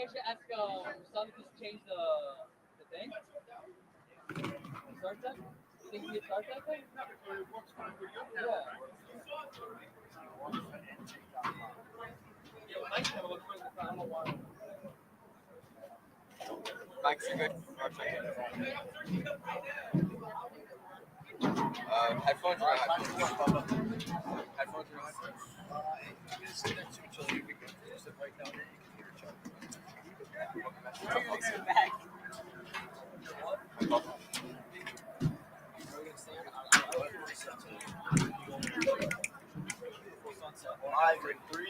should ask Sonic to change the thing. Start that? You think he start that thing? Yeah. Mike's good. Headphones or no headphones? Headphones or no headphones? Live in 3,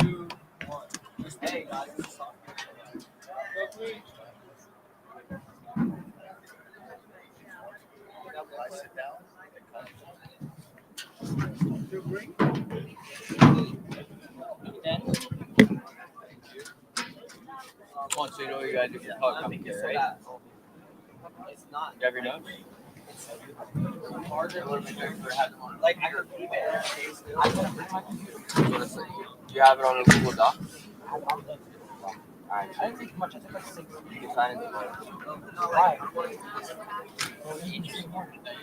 2, 1. Hey guys, this is I sit down. Come on, so you know what you gotta do for color commentary, right? It's not. You have your notes? Harder. Like I could keep it. I put my computer. Do you have it on a Google Doc? Alright. I didn't take much. I took like 6. You can sign it tomorrow. Why? You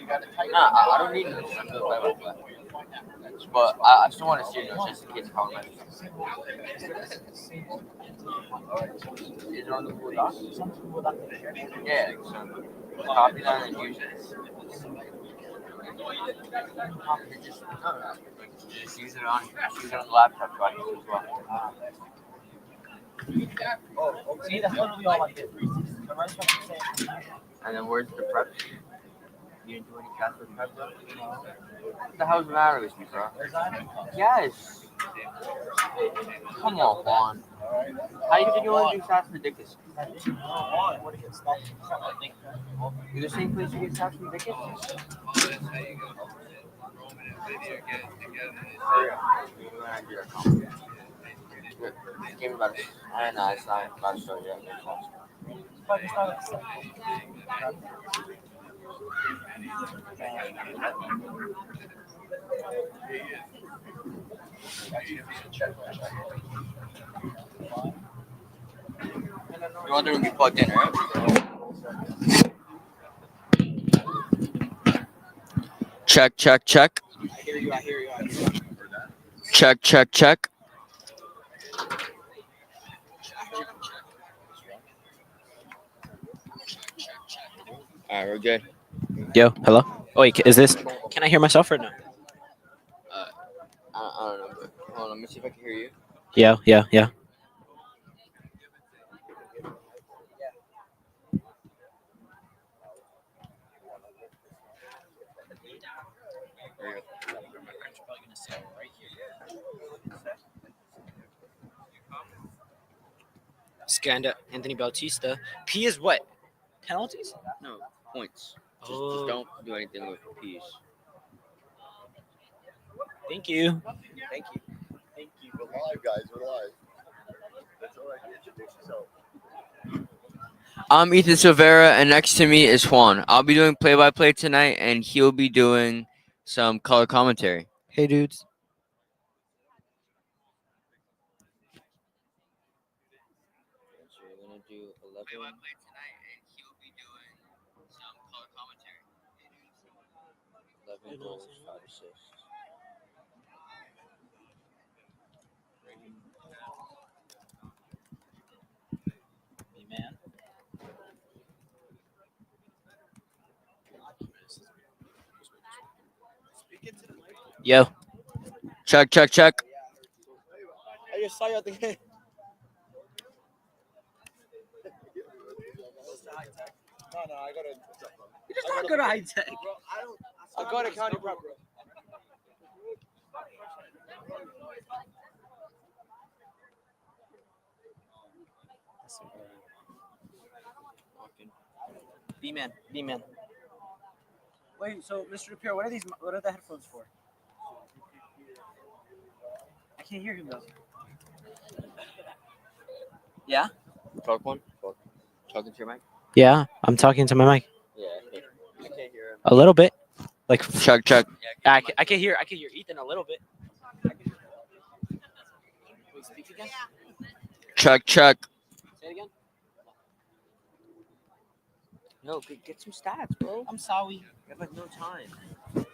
got it tight. Nah, I don't need notes. I'm gonna play by play. But I still want to see your notes just in case the color matches. Is it on the Google Doc? Yeah, so copy that and use it. Just use it on the laptop so I can use it as well. Oh, see, that's literally all I did. The rest of it saying. And then where's the prep? You didn't do any class with prep, bro? What the hell's the matter with you, bro? Yes. Come on, Juan. How do you think you want to do stats for Dickinson? You're the same place you get stats from Dickinson? Give me about it. I know, it's not about to show you. You want them to be plugged in, right? Check, check, check. I hear you. Check, check, check. Alright, we're good. Yo, hello. Oh wait, is this? Can I hear myself or no? I don't know, but hold on, let me see if I can hear you. Yeah. There you go. Scanned Anthony Bautista. P is what? Penalties? No, points. Just Oh. don't do anything with P's. Thank you. Thank you. We're live, guys. We're live. That's all right. Introduce yourself. I'm Ethan Silvera, and next to me is Juan. I'll be doing play-by-play tonight, and he'll be doing some color commentary. Hey, dudes. So we're gonna do 11. Play-by-play tonight, and he'll be doing some color commentary. 11 goals, 5 assists. Hey, man. Yo. Check, check, check. I just saw you at the game. No, I gotta. You just not good at high tech. Bro, I go to county prep, bro. B-man. Wait, so Mr. DePierre, what are these? What are the headphones for? I can't hear him though. Yeah? Talk one. Talking to your mic. Yeah, I'm talking to my mic. Yeah, I can't hear him. A little bit. Like Check, check. I can hear Ethan a little bit. Wait, speak again? Check, check. No, get some stats, bro. I'm sorry. You have like no time. All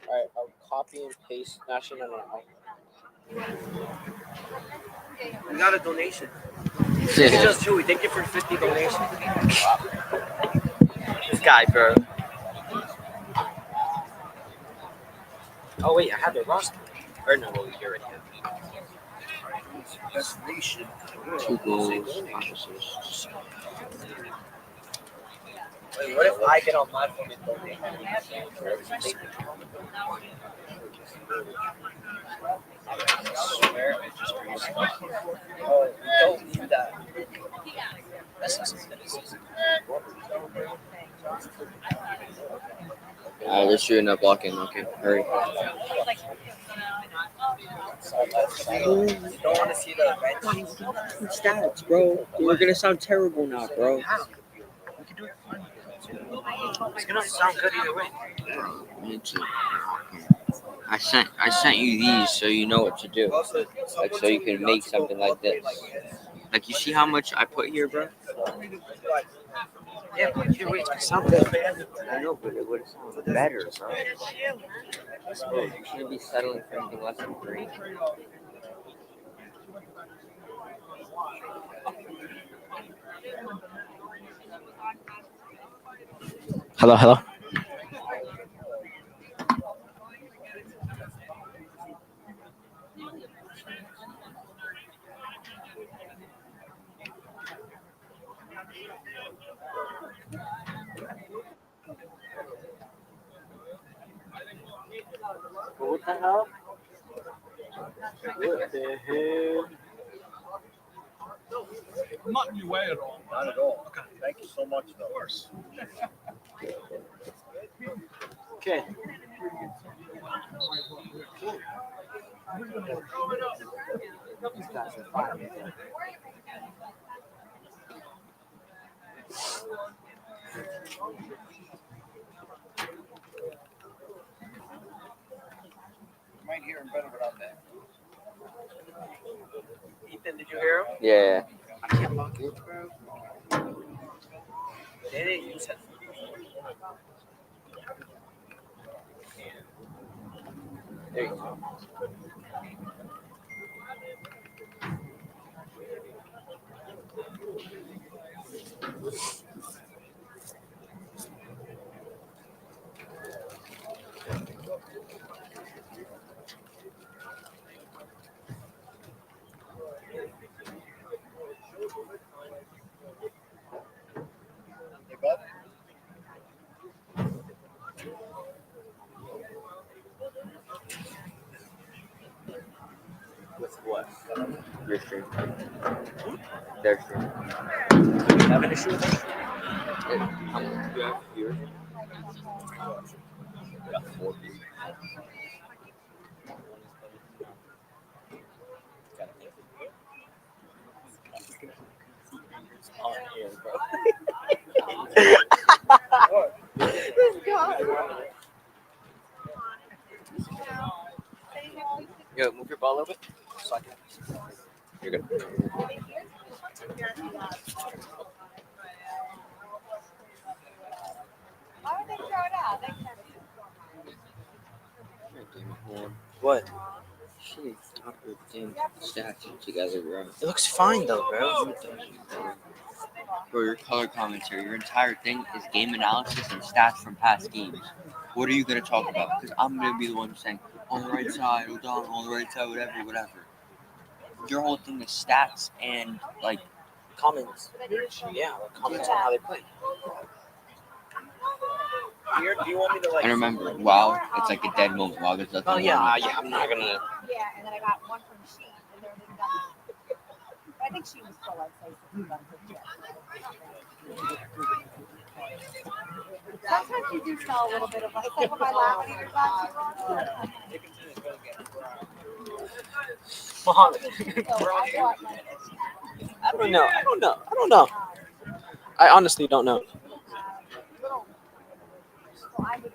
right, I'll copy and paste. Actually, no. We got a donation. It's just Chewy. Thank you for 50 donation. This guy, bro. Oh wait, I have the roster. Or no, well, you already have. Destination. Two goals, five assists. Wait, what if I get on my phone and donate? I swear I just restarted. Oh, don't do that. That's not something that is. Alright, let's shoot up blocking. Okay, hurry. You don't want to see the bench. Stats, bro. We're gonna sound terrible now, bro. We can do it. It's gonna sound good either way. Me too. I sent you these so you know what to do. Like so you can make something like this. Like you see how much I put here, bro? Yeah, but either way, it's gonna sound good. I know, but it would sound better, bro. You shouldn't be settling for anything less than 3. Hello. What the hell? What the hell? I'm not in your way at all. Not at all. Okay. Thank you so much, though. Of course. Okay. Might hear him better without that. Ethan, did you hear him? Yeah. I can't log in, bro. They didn't use it. There you go. Hey, bud. With what? Your stream. Their stream. You have an issue with it? How much do you have here? Got 4 views. It's on here, bro. Yo, move your ball a little bit. So I can- You're good. Why would they throw it out? They What? Shit, stop your damn statue together, bro. It looks fine though, bro. Bro, your color commentary, your entire thing is game analysis and stats from past games. What are you gonna talk about? Because I'm gonna be the one saying on the right side, or down on the right side, whatever. Your whole thing is stats and like Comments. Yeah, like comments on how they play. Here, do you want me to like? and remember, wow, it's like a dead moment. Wow, there's nothing. Oh going yeah, on. I'm not gonna. yeah, and then I got one from Shein, and there was nothing. I think she was still like say something about her chest. Sometimes you do smell a little bit of like, it's like when my lavender glasses are on. Mohammed. So I bought like, I don't know. I honestly don't know. little. So I bought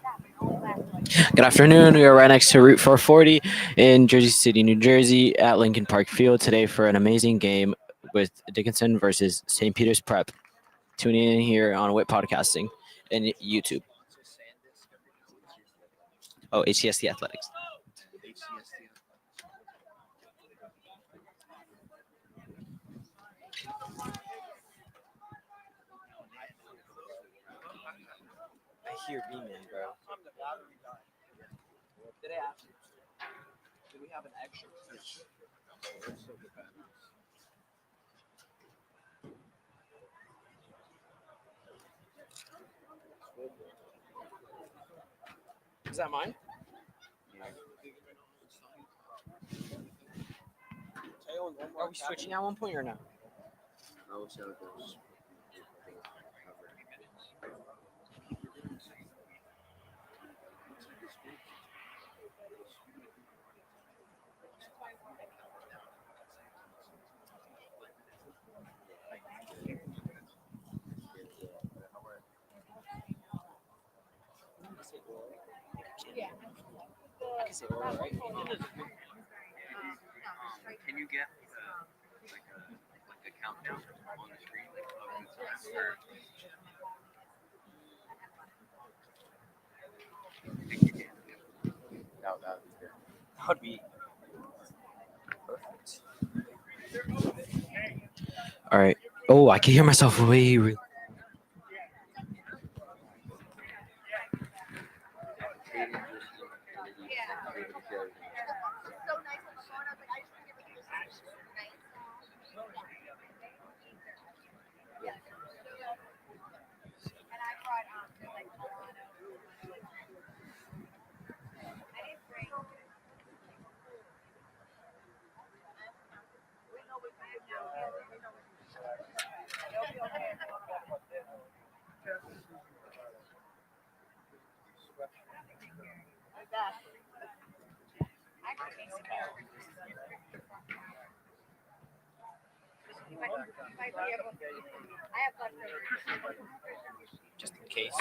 that. But it only lasted like Good afternoon. We are right next to Route 440 in Jersey City, New Jersey, at Lincoln Park Field today for an amazing game with Dickinson versus St. Peter's Prep. Tuning in here on Wit Podcasting and YouTube. Oh, HCST Athletics. I hear B-Man, bro. Did I ask you? Do we have an extra? Is that mine? Are we switching at one point or no? I will see how it goes. I can say oral, right? Can you get like a countdown on the screen? That would be good. That would be perfect. All right. Oh, I can hear myself way. Just in case.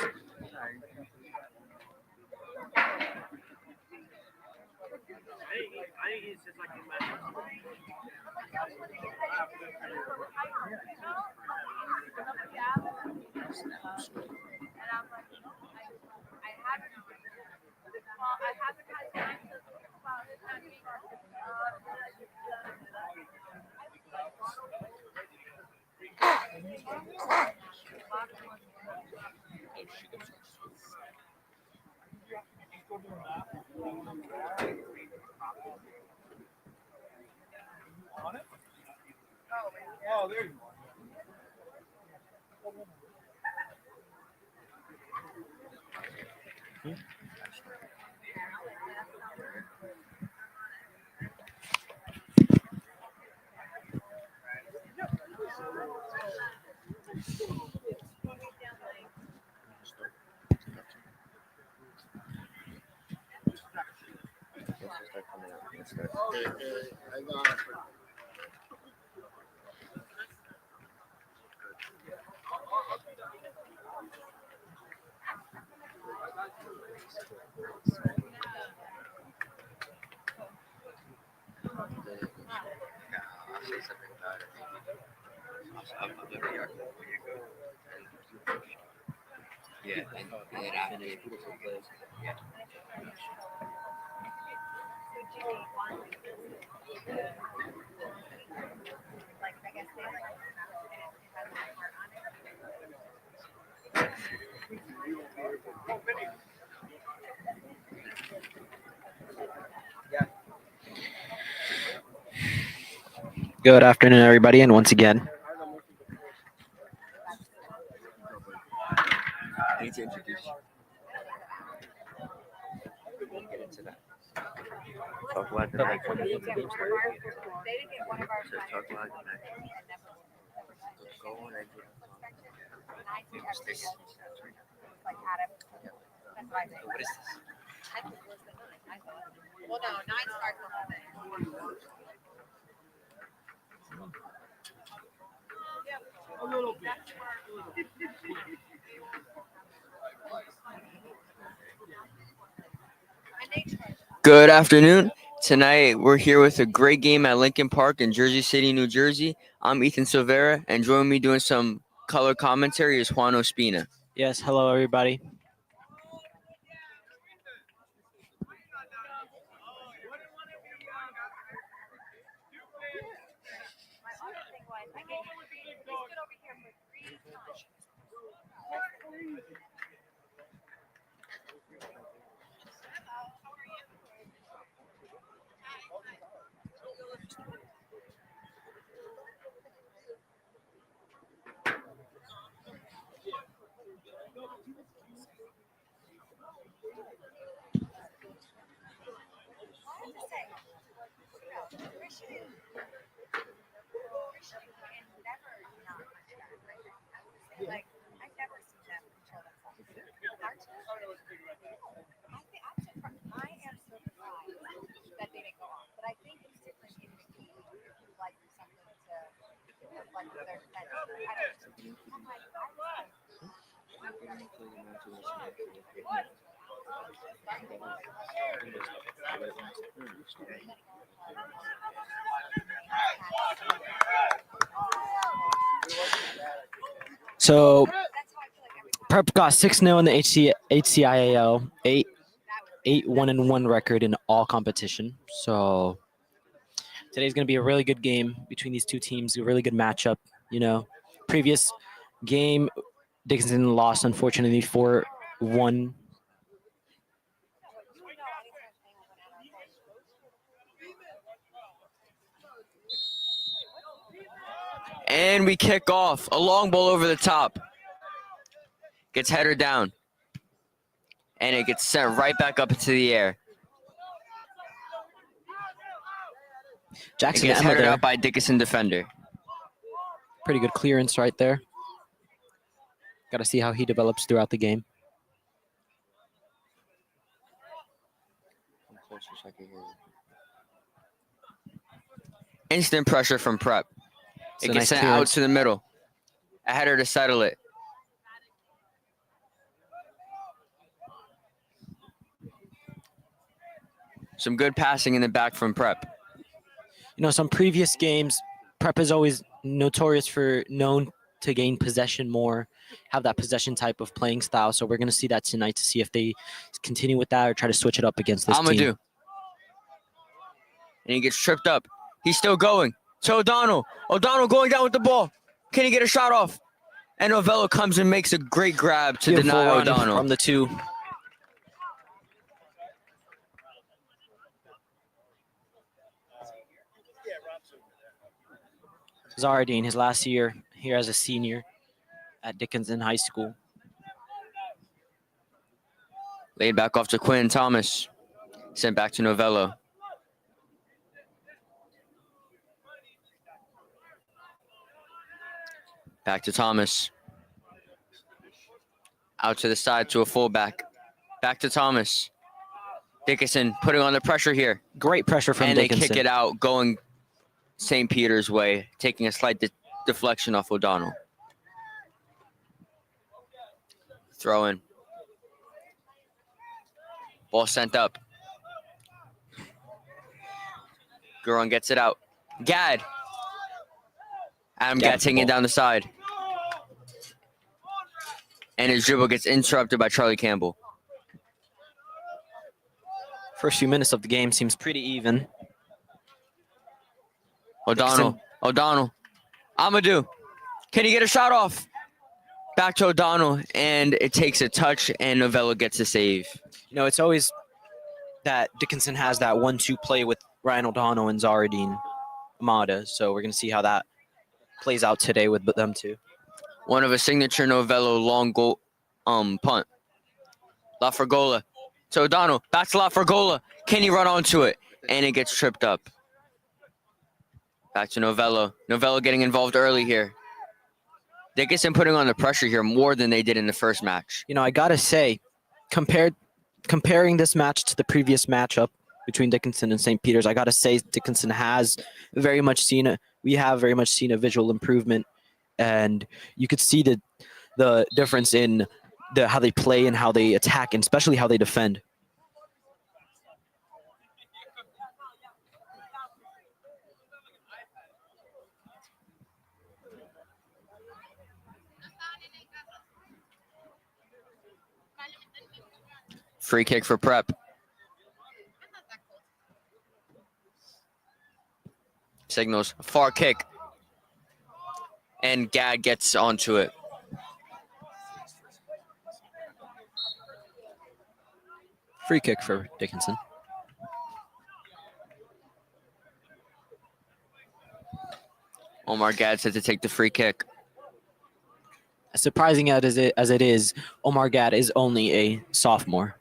Oh, there you go. I'll say something about it. I'll put the VR when you go. Yeah, and then after yeah. Good afternoon, everybody, and once again, I need to introduce you. We'll get into that. Talk about the next one. So talk about the next one. Go on and get mistakes. What is this? Well, no, 9 starts the whole thing. A little bit. good afternoon, Tonight, we're here with a great game at Lincoln Park in Jersey City, New Jersey. I'm Ethan Silvera, and joining me doing some color commentary is Juan Ospina. Yes, hello everybody. So Prep got 6-0 in the HCIAL, 8-1-1 record in all competition. So today's going to be a really good game between these two teams, a really good matchup. You know, previous game, Dickinson lost, unfortunately, 4-1. And we kick off. A long ball over the top. Gets headed down. And it gets sent right back up into the air. It Jackson gets Emma headed there. out by Dickinson defender. Pretty good clearance right there. Got to see how he develops throughout the game. Instant pressure from Prep. It's It a gets nice sent out clearance. to the middle. A header to settle it. Some good passing in the back from Prep. You know, some previous games, Prep is always notorious for known to gain possession more, have that possession type of playing style. So we're going to see that tonight to see if they continue with that or try to switch it up against this Amadou. team. And he gets tripped up. He's still going. To O'Donnell. O'Donnell going down with the ball. Can he get a shot off? And Novello comes and makes a great grab to Beautiful deny run O'Donnell. from the two. Zardine, his last year here as a senior at Dickinson High School. Laid back off to Quinn Thomas. Sent back to Novello. Back to Thomas. Out to the side to a fullback. Back to Thomas. Dickinson putting on the pressure here. Great pressure from And Dickinson. they kick it out, going St. Peter's way, taking a slight deflection off O'Donnell. Throw in. Ball sent up. Guron gets it out. Gad. Adam Gad taking it down the side. And his dribble gets interrupted by Charlie Campbell. First few minutes of the game seems pretty even. O'Donnell. O'Donnell. Amadou. Can he get a shot off? Back to O'Donnell, and it takes a touch, and Novello gets a save. You know, it's always that Dickinson has that 1-2 play with Ryan O'Donnell and Zardine Amada. So we're going to see how that plays out today with them two. One of a signature Novello long goal punt. La Fergola to O'Donnell. Back to La Fergola. Can he run onto it? And it gets tripped up. Back to Novello. Novello getting involved early here. Dickinson putting on the pressure here more than they did in the first match. You know, I got to say, comparing this match to the previous matchup between Dickinson and St. Peter's, I got to say Dickinson has very much seen a visual improvement, and you could see the difference in how they play and how they attack, and especially how they defend. Free kick for Prep. Signals far kick. And Gad gets onto it. Free kick for Dickinson. Omar Gad said to take the free kick. As surprising as it is, Omar Gad is only a sophomore.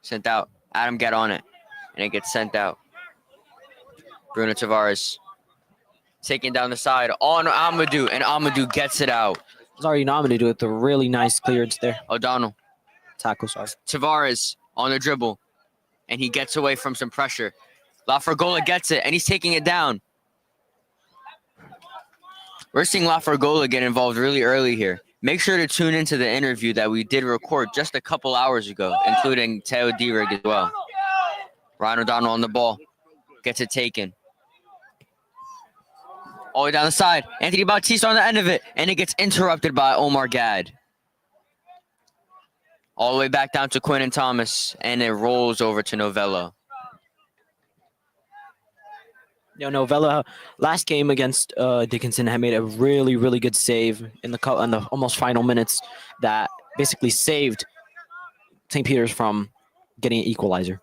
Sent out. Adam get on it. And it gets sent out. Bruno Tavares taking down the side on Amadou. And Amadou gets it out. It's already nominated with a really nice clearance there. O'Donnell. Tackle, sorry. Tavares on the dribble. And he gets away from some pressure. Lafergola gets it. And he's taking it down. We're seeing Lafergola get involved really early here. Make sure to tune into the interview that we did record just a couple hours ago, including Teo D-Rig as well. Ryan O'Donnell on the ball. Gets it taken. All the way down the side. Anthony Bautista on the end of it. And it gets interrupted by Omar Gad. All the way back down to Quinn and Thomas. And it rolls over to Novello. Novella, last game against Dickinson, had made a really, really good save in the almost final minutes that basically saved St. Peter's from getting an equalizer.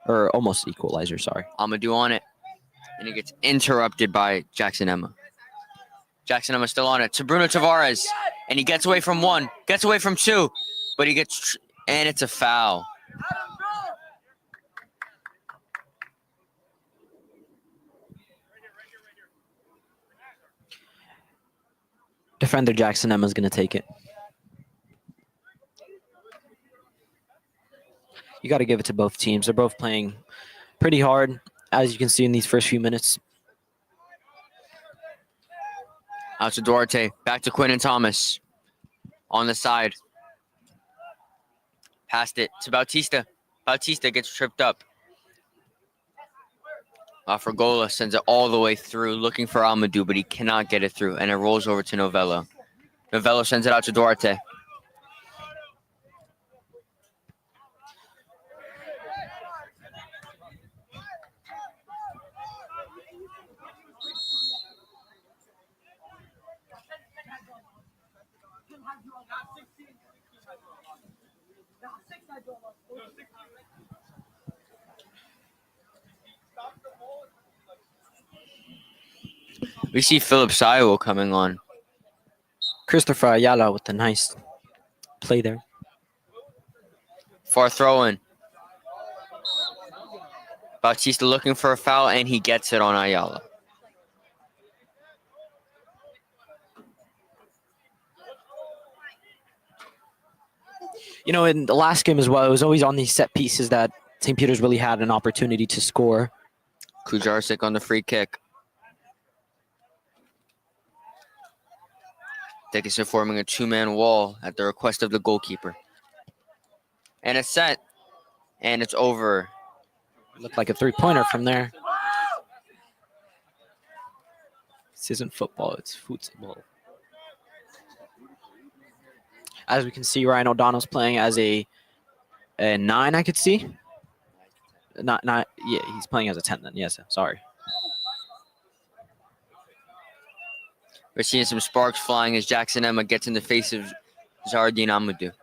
Or almost equalizer, sorry. Amadou on it. And it gets interrupted by Jackson Emma. Jackson Emma still on it to Bruno Tavares. And he gets away from one. Gets away from two. But he gets... and it's a foul. Defender Jackson Emma is going to take it. You got to give it to both teams. They're both playing pretty hard, as you can see in these first few minutes. Out to Duarte. Back to Quinn and Thomas. On the side. Passed it to Bautista. Bautista gets tripped up. Lafergola sends it all the way through, looking for Amadou, but he cannot get it through, and it rolls over to Novello. Novello sends it out to Duarte. We see Philip HCIAL coming on. Christopher Ayala with a nice play there. Far throw in. Bautista looking for a foul, and he gets it on Ayala. In the last game as well, it was always on these set pieces that St. Peter's really had an opportunity to score. Kujarsik on the free kick. Dickinson forming a two-man wall at the request of the goalkeeper. And it's set. And it's over. Looked like a three-pointer from there. This isn't football, it's football. As we can see, Ryan O'Donnell's playing as a 9, I could see. Yeah, he's playing as a 10 then. Yes, sorry. We're seeing some sparks flying as Jackson Emma gets in the face of Zardine Amadou.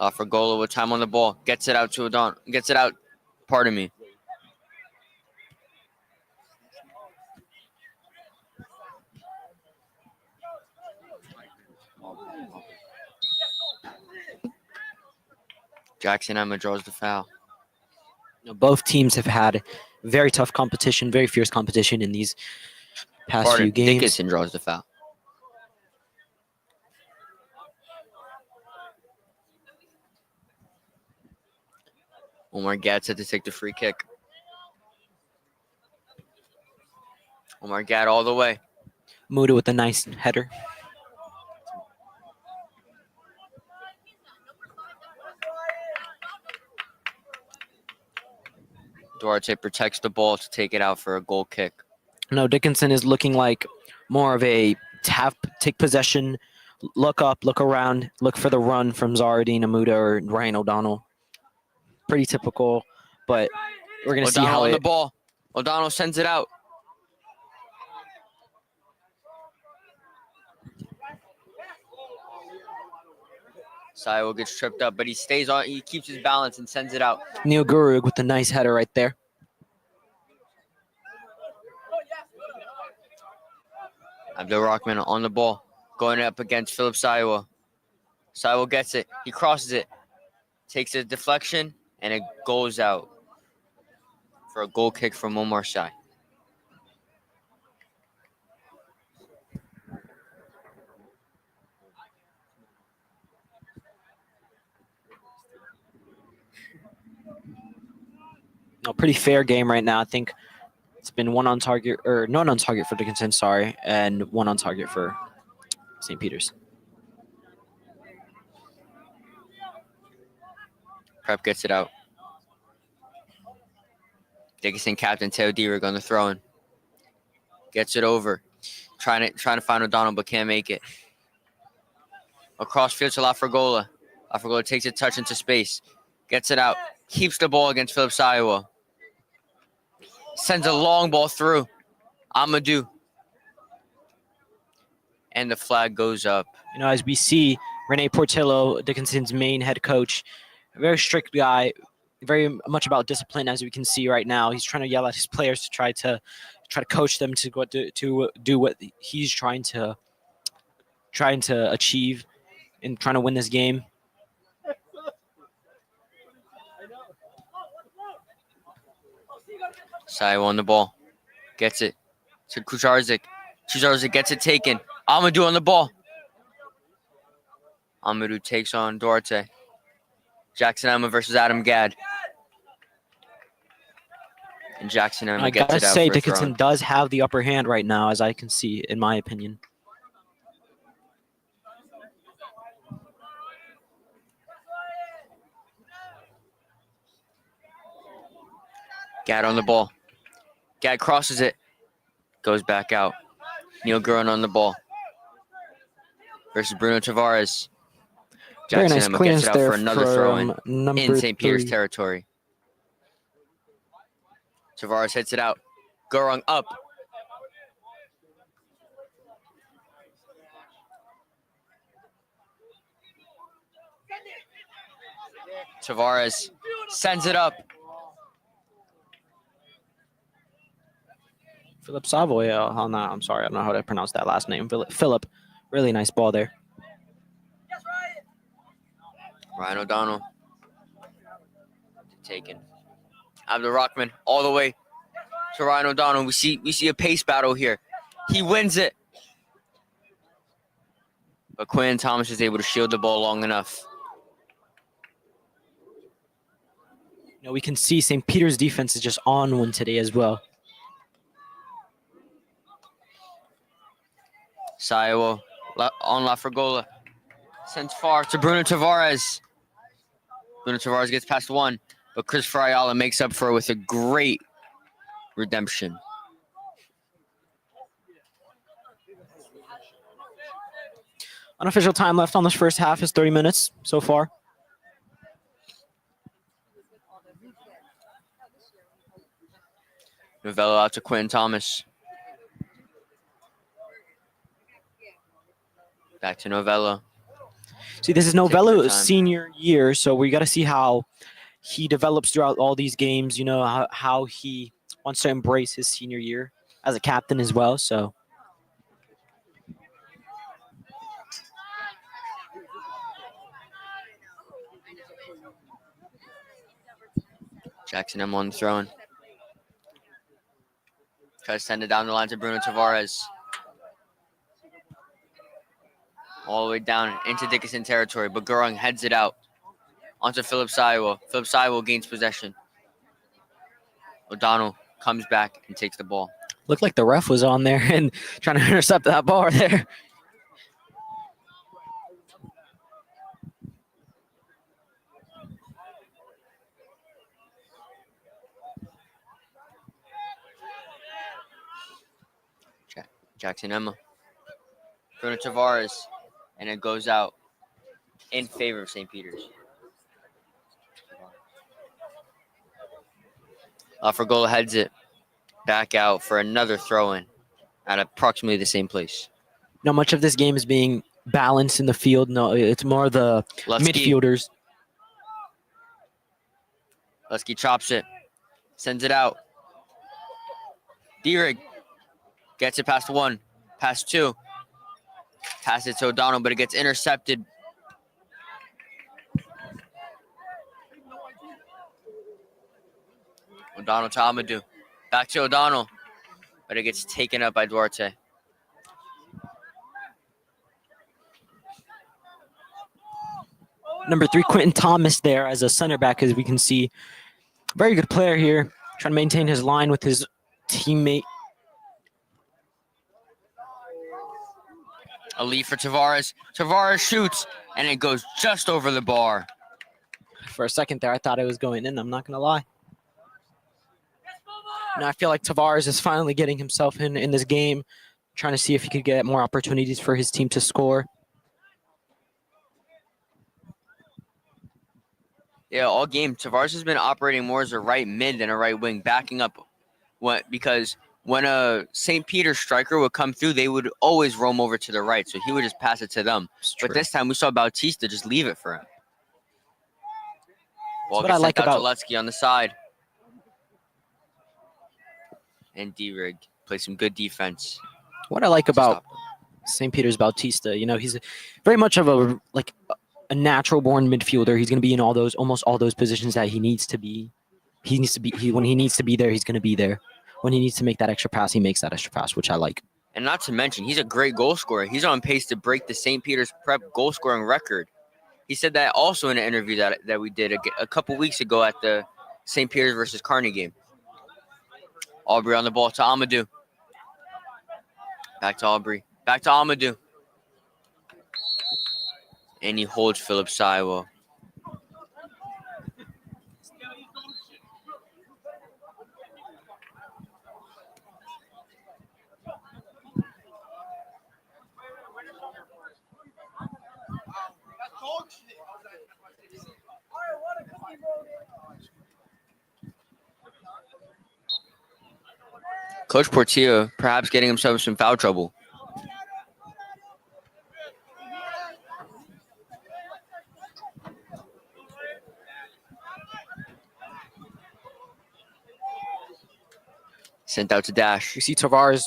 Lafergola with time on the ball. Gets it out to O'Donnell. Gets it out. Pardon me. Jackson Emma draws the foul. Both teams have had very tough competition, very fierce competition in these past few games. Dickinson draws the foul. Omar Gad said to take the free kick. Omar Gad all the way. Muda with a nice header. Duarte protects the ball to take it out for a goal kick. No, Dickinson is looking like more of a take possession, look up, look around, look for the run from Zaradine Amuda or Ryan O'Donnell. Pretty typical, but we're going to see O'Donnell how on the it... ball. O'Donnell sends it out. Sayo gets tripped up, but he stays on. He keeps his balance and sends it out. Neil Gurug with a nice header right there. Abdul Rahman on the ball, going up against Philip Sayo. Sayo gets it. He crosses it, takes a deflection, and it goes out for a goal kick from Omar Shai. No, pretty fair game right now. I think it's been one on target, or none on target for Dickinson, sorry, and one on target for St. Peter's. Prep gets it out. Dickinson captain Teo Dierig on the throw in. Gets it over. Trying to find O'Donnell, but can't make it. Across field to Lafragola. Lafragola takes a touch into space. Gets it out. Keeps the ball against Philip Sayo. Sends a long ball through. Amadou. And the flag goes up. You know, as we see, Rene Portillo, Dickinson's main head coach, a very strict guy, very much about discipline, as we can see right now. He's trying to yell at his players to try to coach them to do what he's trying to achieve and trying to win this game. Sayo on the ball. Gets it to Kucharzik. Kucharzik gets it taken. Amadou on the ball. Amadou takes on Duarte. Jackson Emma versus Adam Gadd. And Jackson Emma I gets gotta it out say, for a Dickinson throw-in. does have the upper hand right now, as I can see, in my opinion. Gadd on the ball. Gadd crosses it. Goes back out. Neil Gurren on the ball. Versus Bruno Tavares. Very Jackson nice Emma clearance gets it out there for another throw-in number in St. Peter's 3. territory. Tavares hits it out. Gurung up. Tavares sends it up. Philip Savoy, I'm sorry, I don't know how to pronounce that last name. Philip, really nice ball there. Ryan O'Donnell. Taken. Abdul Rahman all the way to Ryan O'Donnell. We see a pace battle here. He wins it. But Quinn Thomas is able to shield the ball long enough. You know, we can see St. Peter's defense is just on one today as well. Sayo on Lafragola. Sends far to Bruno Tavares. Bruno Tavares gets past one, but Chris Friala makes up for it with a great redemption. Unofficial time left on this first half is 30 minutes so far. Novello out to Quentin Thomas. Back to Novello. See, this is Taking their Novello's time. senior year, so we got to see how he develops throughout all these games, you know, how he wants to embrace his senior year as a captain as well, so. Jackson M on the throw-in. Tries to send it down the line to Bruno Tavares. All the way down into Dickinson territory, but Gurung heads it out onto Philip Sayo. Philip Sayo gains possession. O'Donnell comes back and takes the ball. Looked like the ref was on there and trying to intercept that ball there. Jackson Emma. Bruno Tavares. And it goes out in favor of St. Peter's. Alfregola heads it back out for another throw-in at approximately the same place. Not much of this game is being balanced in the field. No, it's more the midfielders. Lusky chops it. Sends it out. Dierig gets it past one. Past two. Pass it to O'Donnell, but it gets intercepted. O'Donnell to Amadou. Back to O'Donnell, but it gets taken up by Duarte. Number 3, Quentin Thomas there as a center back, as we can see. Very good player here, trying to maintain his line with his teammate. A lead for Tavares. Tavares shoots, and it goes just over the bar. For a second there, I thought it was going in. I'm not going to lie. Now I feel like Tavares is finally getting himself in this game, trying to see if he could get more opportunities for his team to score. Yeah, all game, Tavares has been operating more as a right mid than a right wing, backing up. Because when a St. Peter striker would come through, they would always roam over to the right, so he would just pass it to them. But this time we saw Bautista just leave it for him. Ball gets sent out to Lutsky on the side. And D-Rig plays some good defense. What I like about St. Peter's Bautista, he's very much of a natural born midfielder. He's going to be in almost all those positions that he needs to be. When he needs to be there, he's going to be there. When he needs to make that extra pass, he makes that extra pass, which I like. And not to mention, he's a great goal scorer. He's on pace to break the St. Peter's Prep goal scoring record. He said that also in an interview that we did a couple weeks ago at the St. Peter's versus Kearney game. Aubrey on the ball to Amadou. Back to Aubrey. Back to Amadou. And he holds Philip Saiwa. Coach Portillo perhaps getting himself some foul trouble. Sent out to Dash. You see Tavares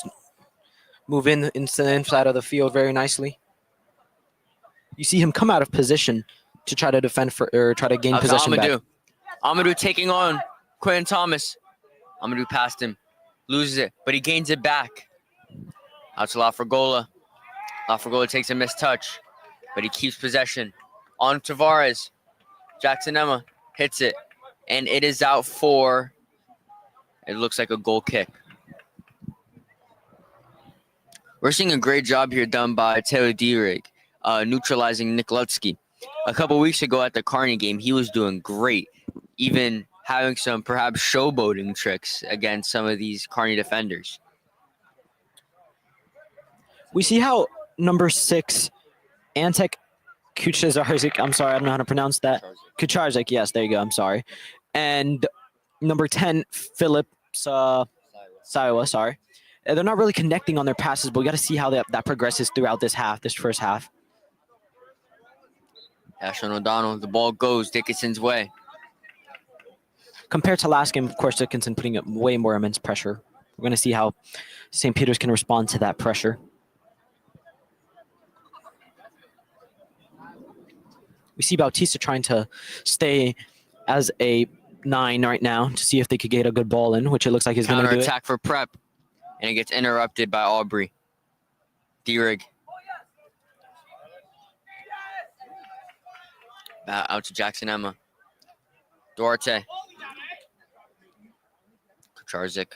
move into the inside of the field very nicely. You see him come out of position to try to defend try to gain out possession to Amadou. back. Amadou taking on Quentin Thomas. Amadou passed him. Loses it, but he gains it back. Out to Lafregola. Lafregola takes a missed touch, but he keeps possession. On Tavares. Jackson Emma hits it, and it is out for, it looks like a goal kick. We're seeing a great job here done by Taylor Dierig, neutralizing Nick Lutsky. A couple weeks ago at the Kearney game, he was doing great, even having some perhaps showboating tricks against some of these Kearney defenders. We see how number 6, Antek Kucharczyk, I'm sorry, I don't know how to pronounce that. Kucharczyk, yes, there you go, I'm sorry. And number 10, Philip Saiwa, sorry. They're not really connecting on their passes, but we got to see how that progresses throughout this first half. Ashton O'Donnell, the ball goes Dickinson's way. Compared to last game, of course, Dickinson putting up way more immense pressure. We're going to see how St. Peter's can respond to that pressure. We see Bautista trying to stay as a 9 right now to see if they could get a good ball in, which it looks like he's going to do. Attack for Prep, and it gets interrupted by Aubrey. D-Rig. Out to Jackson Emma. Duarte. Kucharczyk.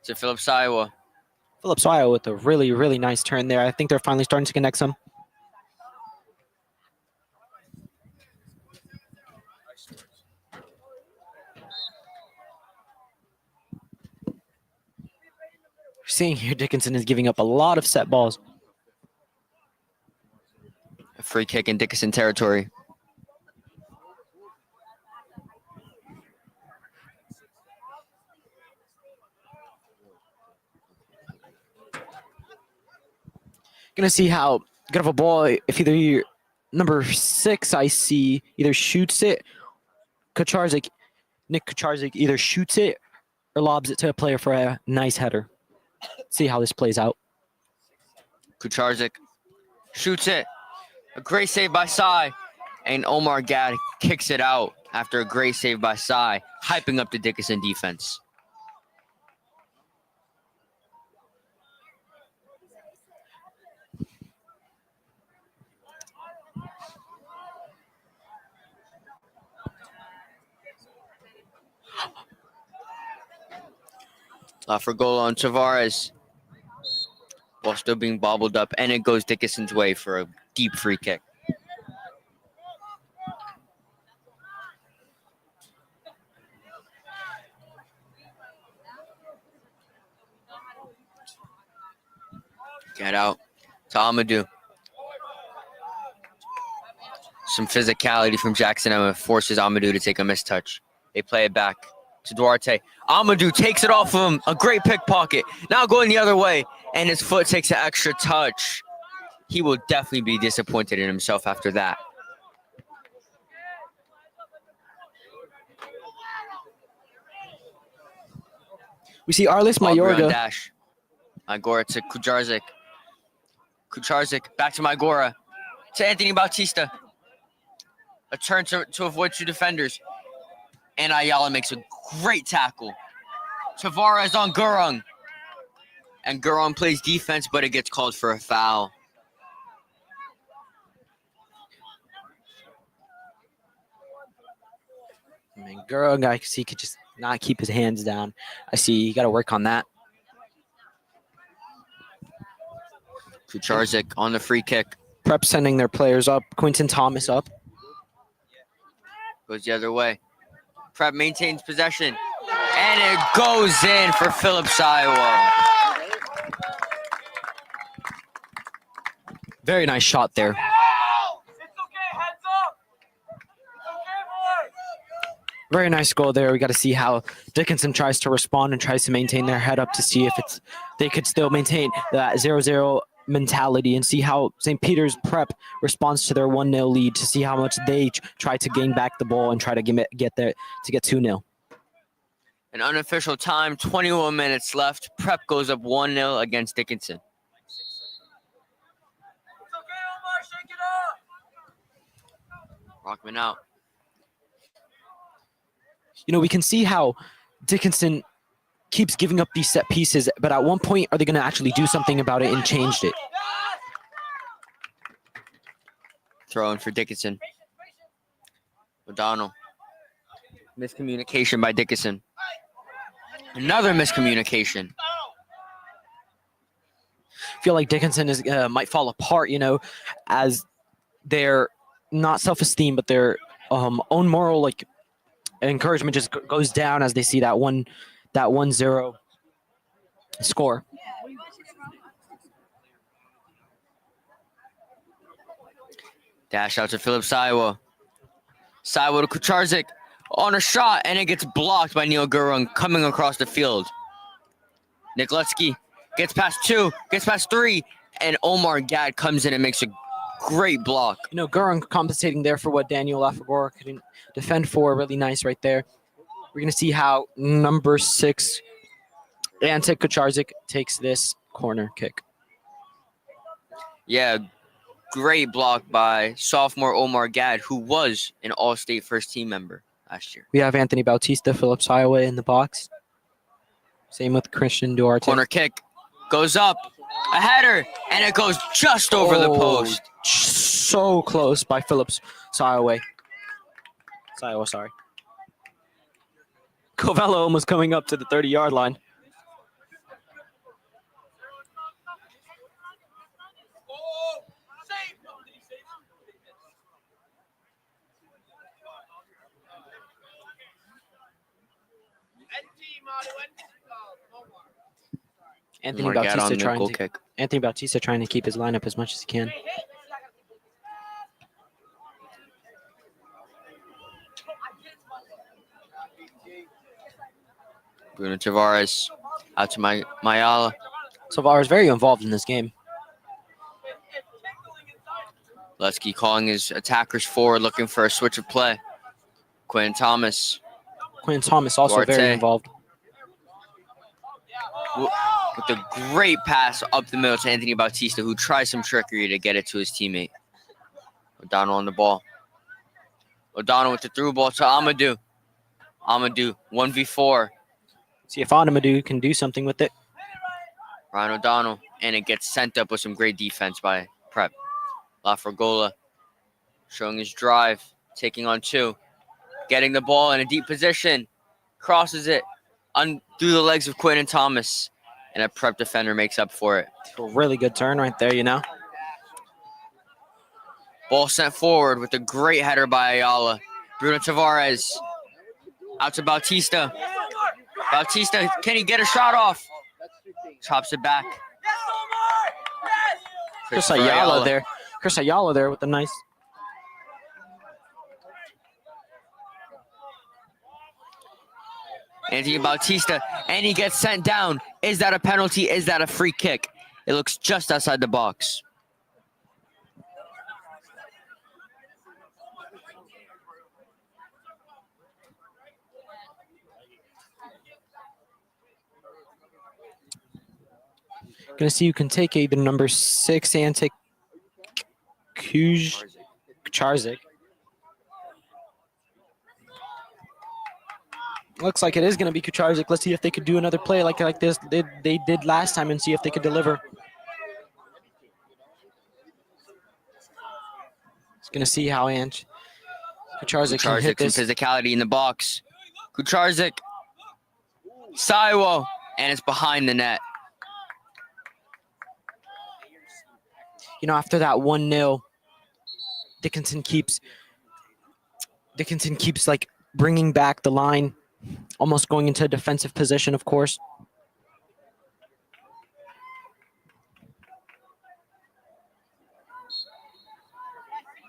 To Philip Saiwa. Philip Saiwa with a really, really nice turn there. I think they're finally starting to connect some. Seeing here, Dickinson is giving up a lot of set balls. A free kick in Dickinson territory. Gonna see how good of a ball if either number 6 I see either shoots it. Nick Kucharzik either shoots it or lobs it to a player for a nice header. See how this plays out. Kucharzik shoots it. A great save by Sai. And Omar Gad kicks it out after a great save by Sai, hyping up the Dickinson defense. For goal on Tavares. While still being bobbled up, and it goes Dickinson's way for a deep free kick. Get out to Amadou. Some physicality from Jackson Emma forces Amadou to take a missed touch. They play it back to Duarte. Amadou takes it off of him. A great pickpocket. Now going the other way, and his foot takes an extra touch. He will definitely be disappointed in himself after that. We see Arlis Mayorga. Dash. Maigora to Kucharzik. Kucharzik back to Maigora. To Anthony Bautista. A turn to avoid two defenders. And Ayala makes a great tackle. Tavares on Gurung. And Gurung plays defense, but it gets called for a foul. I mean, Gurung, I see, could just not keep his hands down. I see you got to work on that. Kucharzik on the free kick. Prep sending their players up. Quinton Thomas up. Goes the other way. Prep maintains possession. And it goes in for Phillips, Iowa. Very nice shot there. Very nice goal there. We got to see how Dickinson tries to respond and tries to maintain their head up to see if they could still maintain that 0-0 mentality and see how St. Peter's Prep responds to their 1-0 lead to see how much they try to gain back the ball and try to get 2-0. An unofficial time, 21 minutes left. Prep goes up 1-0 against Dickinson. Rockman out. You know, we can see how Dickinson keeps giving up these set pieces, but at one point, are they going to actually do something about it and change it? Throw in for Dickinson. O'Donnell. Miscommunication by Dickinson. Another miscommunication. I feel like Dickinson might fall apart, you know, as their not self-esteem, but their own moral encouragement just goes down as they see that 1-0 score. Dash out to Phillips, Iowa. Saiwa to Kucharzik on a shot, and it gets blocked by Neil Gurung coming across the field. Nikoletsky gets past 2, gets past 3, and Omar Gad comes in and makes a great block. You know, Gurung compensating there for what Daniel Lafagora couldn't defend for. Really nice right there. We're going to see how number 6, Antek Kucharzik, takes this corner kick. Yeah, great block by sophomore Omar Gad, who was an all-state first-team member last year. We have Anthony Bautista, Phillips Iowa in the box. Same with Christian Duarte. Corner kick goes up, a header, and it goes just over the post. So close by Phillips Iowa. Sorry. Covello almost coming up to the 30-yard line. Anthony More get Bautista on the trying goal to kick. Anthony Bautista trying to keep his lineup as much as he can. Bruno Tavares out to Mayala. Tavares is very involved in this game. Lesky calling his attackers forward, looking for a switch of play. Quinn Thomas Quinn Thomas also very Duarte. involved. With a great pass up the middle to Anthony Bautista, who tries some trickery to get it to his teammate. O'Donnell on the ball. O'Donnell with the through ball to Amadou. Amadou, 1v4. See if Amadou can do something with it. Ryan O'Donnell, and it gets sent up with some great defense by Prep. Lafragola showing his drive, taking on 2. Getting the ball in a deep position. Crosses it through the legs of Quinn and Thomas. And a Prep defender makes up for it. A really good turn right there, you know. Ball sent forward with a great header by Ayala. Bruno Tavares out to Bautista. Bautista, can he get a shot off? Chops it back. Chris Ayala there. Chris Ayala there with a nice. Anthony Bautista, and he gets sent down. Is that a penalty? Is that a free kick? It looks just outside the box. Gonna see who can take either number 6 and take Kucharzik. Looks like it is going to be Kucharzik. Let's see if they could do another play like this they did last time and see if they could deliver. It's going to see how Kucharzik can hit some this. physicality in the box. Kucharzik. Saiwo. And it's behind the net. You know, after that 1-0, Dickinson keeps like bringing back the line, almost going into a defensive position, of course.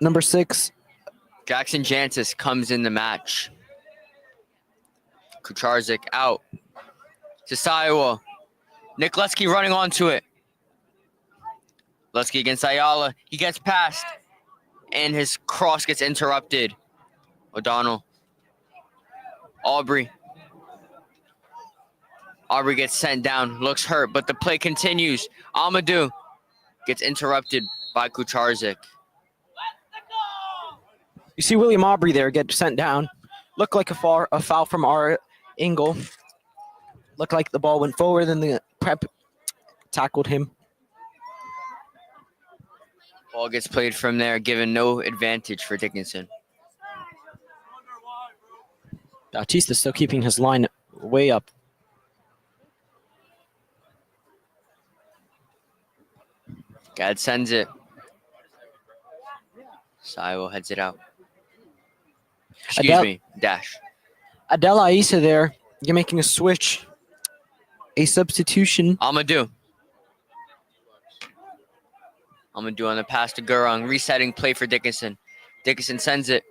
Number 6. Jackson Jantis comes in the match. Kucharzik out. To Saiwo. Nick Lesky running onto it. Lesky against Ayala. He gets past. And his cross gets interrupted. O'Donnell. Aubrey. Aubrey gets sent down. Looks hurt, but the play continues. Amadou gets interrupted by Kucharzik. You see William Aubrey there get sent down. Looked like a foul from our angle. Looked like the ball went forward and the Prep tackled him. Ball gets played from there, given no advantage for Dickinson. Bautista still keeping his line way up. Gad sends it. Saiwo heads it out. Excuse me, dash. Adela Isa there. You're making a switch. A substitution. Amadou on the pass to Gurung. Resetting play for Dickinson. Dickinson sends it.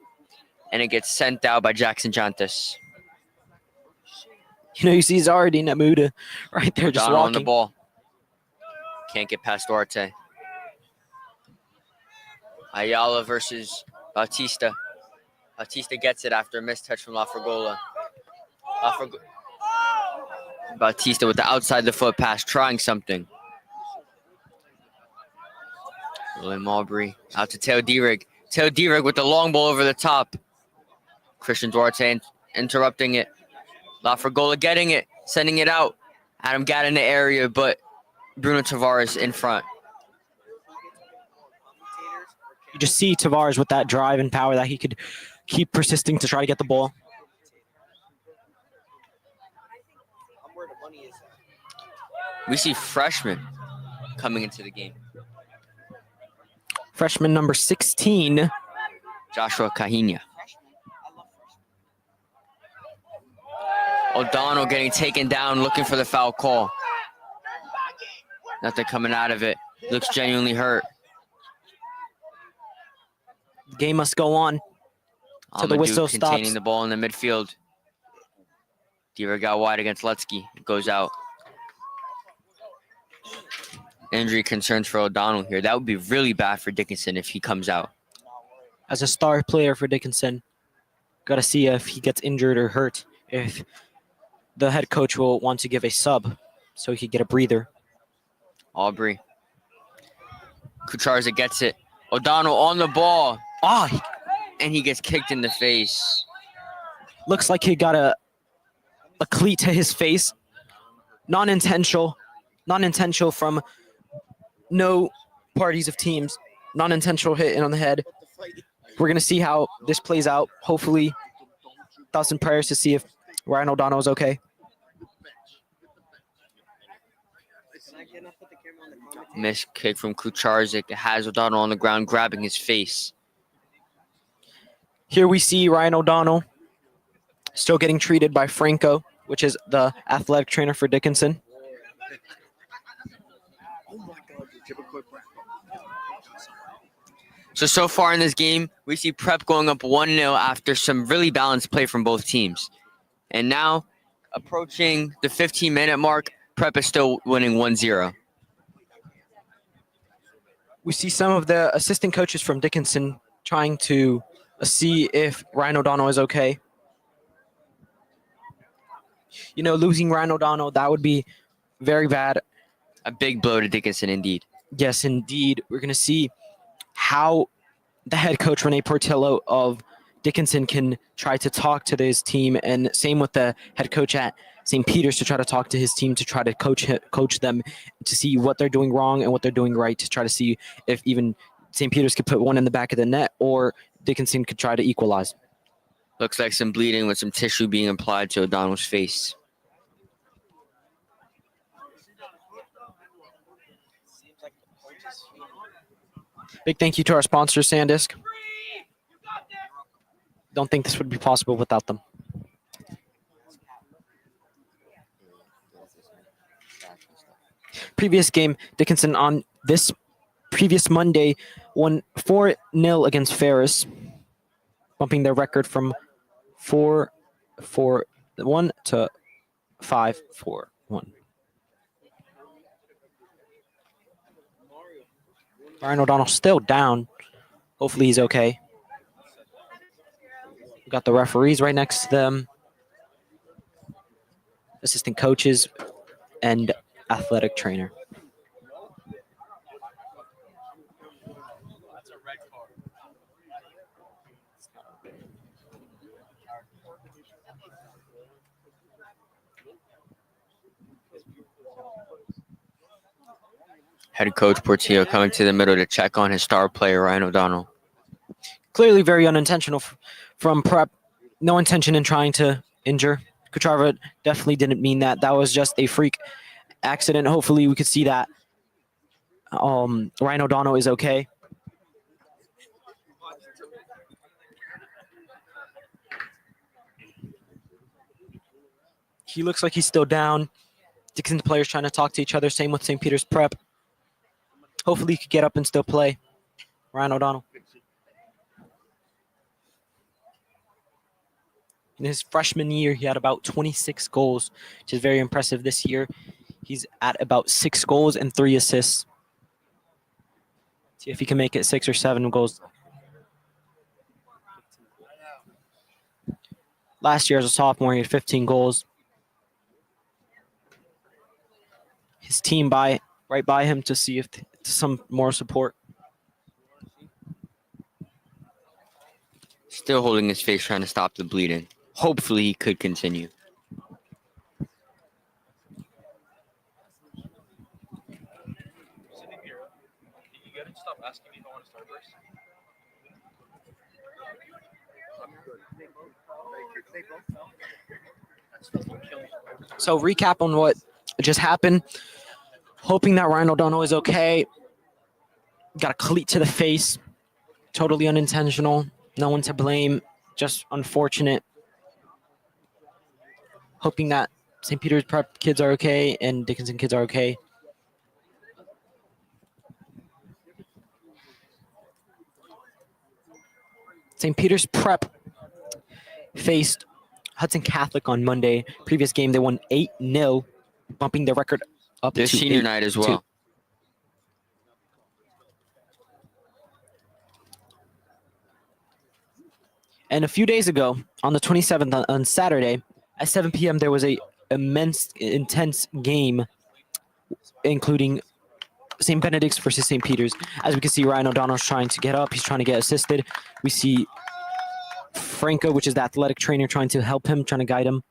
And it gets sent out by Jackson Jantis. You know, you see Zardi Namuda right there just O'Donnell walking. on the ball. Can't get past Duarte. Ayala versus Bautista. Bautista gets it after a missed touch from Lafragola. Bautista with the outside the foot pass, trying something. William Aubrey out to Teo Dierig. Teo Dierig with the long ball over the top. Christian Duarte interrupting it. Lafragola getting it, sending it out. Adam got in the area, but Bruno Tavares in front. You just see Tavares with that drive and power that he could keep persisting to try to get the ball. We see freshmen coming into the game. Freshman number 16. Joshua Kahina. O'Donnell getting taken down, looking for the foul call. Nothing coming out of it. Looks genuinely hurt. The game must go on. So the whistle containing stops. the ball in the midfield. Diva got wide against Lutsky. It goes out. Injury concerns for O'Donnell here. That would be really bad for Dickinson if he comes out. As a star player for Dickinson, got to see if he gets injured or hurt. If the head coach will want to give a sub so he could get a breather. Aubrey. Kucharza gets it. O'Donnell on the ball. And he gets kicked in the face. Looks like he got a cleat to his face. Non-intentional from no parties of teams. Non-intentional hit on the head. We're going to see how this plays out. Hopefully, thoughts and prayers to see if Ryan O'Donnell is okay. Missed kick from Kucharzik. Has O'Donnell on the ground grabbing his face. Here we see Ryan O'Donnell still getting treated by Franco, which is the athletic trainer for Dickinson. So far in this game, we see Prep going up 1-0 after some really balanced play from both teams. And now, approaching the 15-minute mark, Prep is still winning 1-0. We see some of the assistant coaches from Dickinson trying to see if Ryan O'Donnell is okay. You know, losing Ryan O'Donnell, that would be very bad. A big blow to Dickinson, indeed. Yes, indeed. We're going to see how the head coach, Renee Portillo of Dickinson, can try to talk to his team, and same with the head coach at St. Peter's to try to talk to his team, to try to coach them to see what they're doing wrong and what they're doing right, to try to see if even St. Peter's could put one in the back of the net or Dickinson could try to equalize. Looks like some bleeding with some tissue being applied to O'Donnell's face. Big thank you to our sponsor, SanDisk. Don't think this would be possible without them. Previous game, Dickinson on this previous Monday won 4-0 against Ferris, bumping their record from 4-4-1 to 5-4-1. Ryan O'Donnell still down. Hopefully he's okay. We got the referees right next to them, assistant coaches, and athletic trainer. Head coach Portillo coming to the middle to check on his star player, Ryan O'Donnell. Clearly very unintentional from Prep. No intention in trying to injure. Kucharva definitely didn't mean that. That was just a freak accident. Hopefully we could see that Ryan O'Donnell is okay. He looks like he's still down. Dickinson players trying to talk to each other. Same with St. Peter's Prep. Hopefully he could get up and still play. Ryan O'Donnell. In his freshman year, he had about 26 goals, which is very impressive. This year, he's at about 6 goals and 3 assists. See if he can make it 6 or 7 goals. Last year as a sophomore, he had 15 goals. His team right by him to see if some more support. Still holding his face, trying to stop the bleeding. Hopefully he could continue. So recap on what just happened. Hoping that Ryan O'Donnell is okay. Got a cleat to the face. Totally unintentional. No one to blame. Just unfortunate. Hoping that St. Peter's Prep kids are okay and Dickinson kids are okay. St. Peter's Prep faced Hudson Catholic on Monday. Previous game, they won 8-0, bumping their record up There's to senior night as 8-2. well. And a few days ago, on the 27th, on Saturday, at 7 p.m., there was a intense game, including St. Benedict's versus St. Peter's. As we can see, Ryan O'Donnell's trying to get up. He's trying to get assisted. We see Franco, which is the athletic trainer, trying to help him, trying to guide him.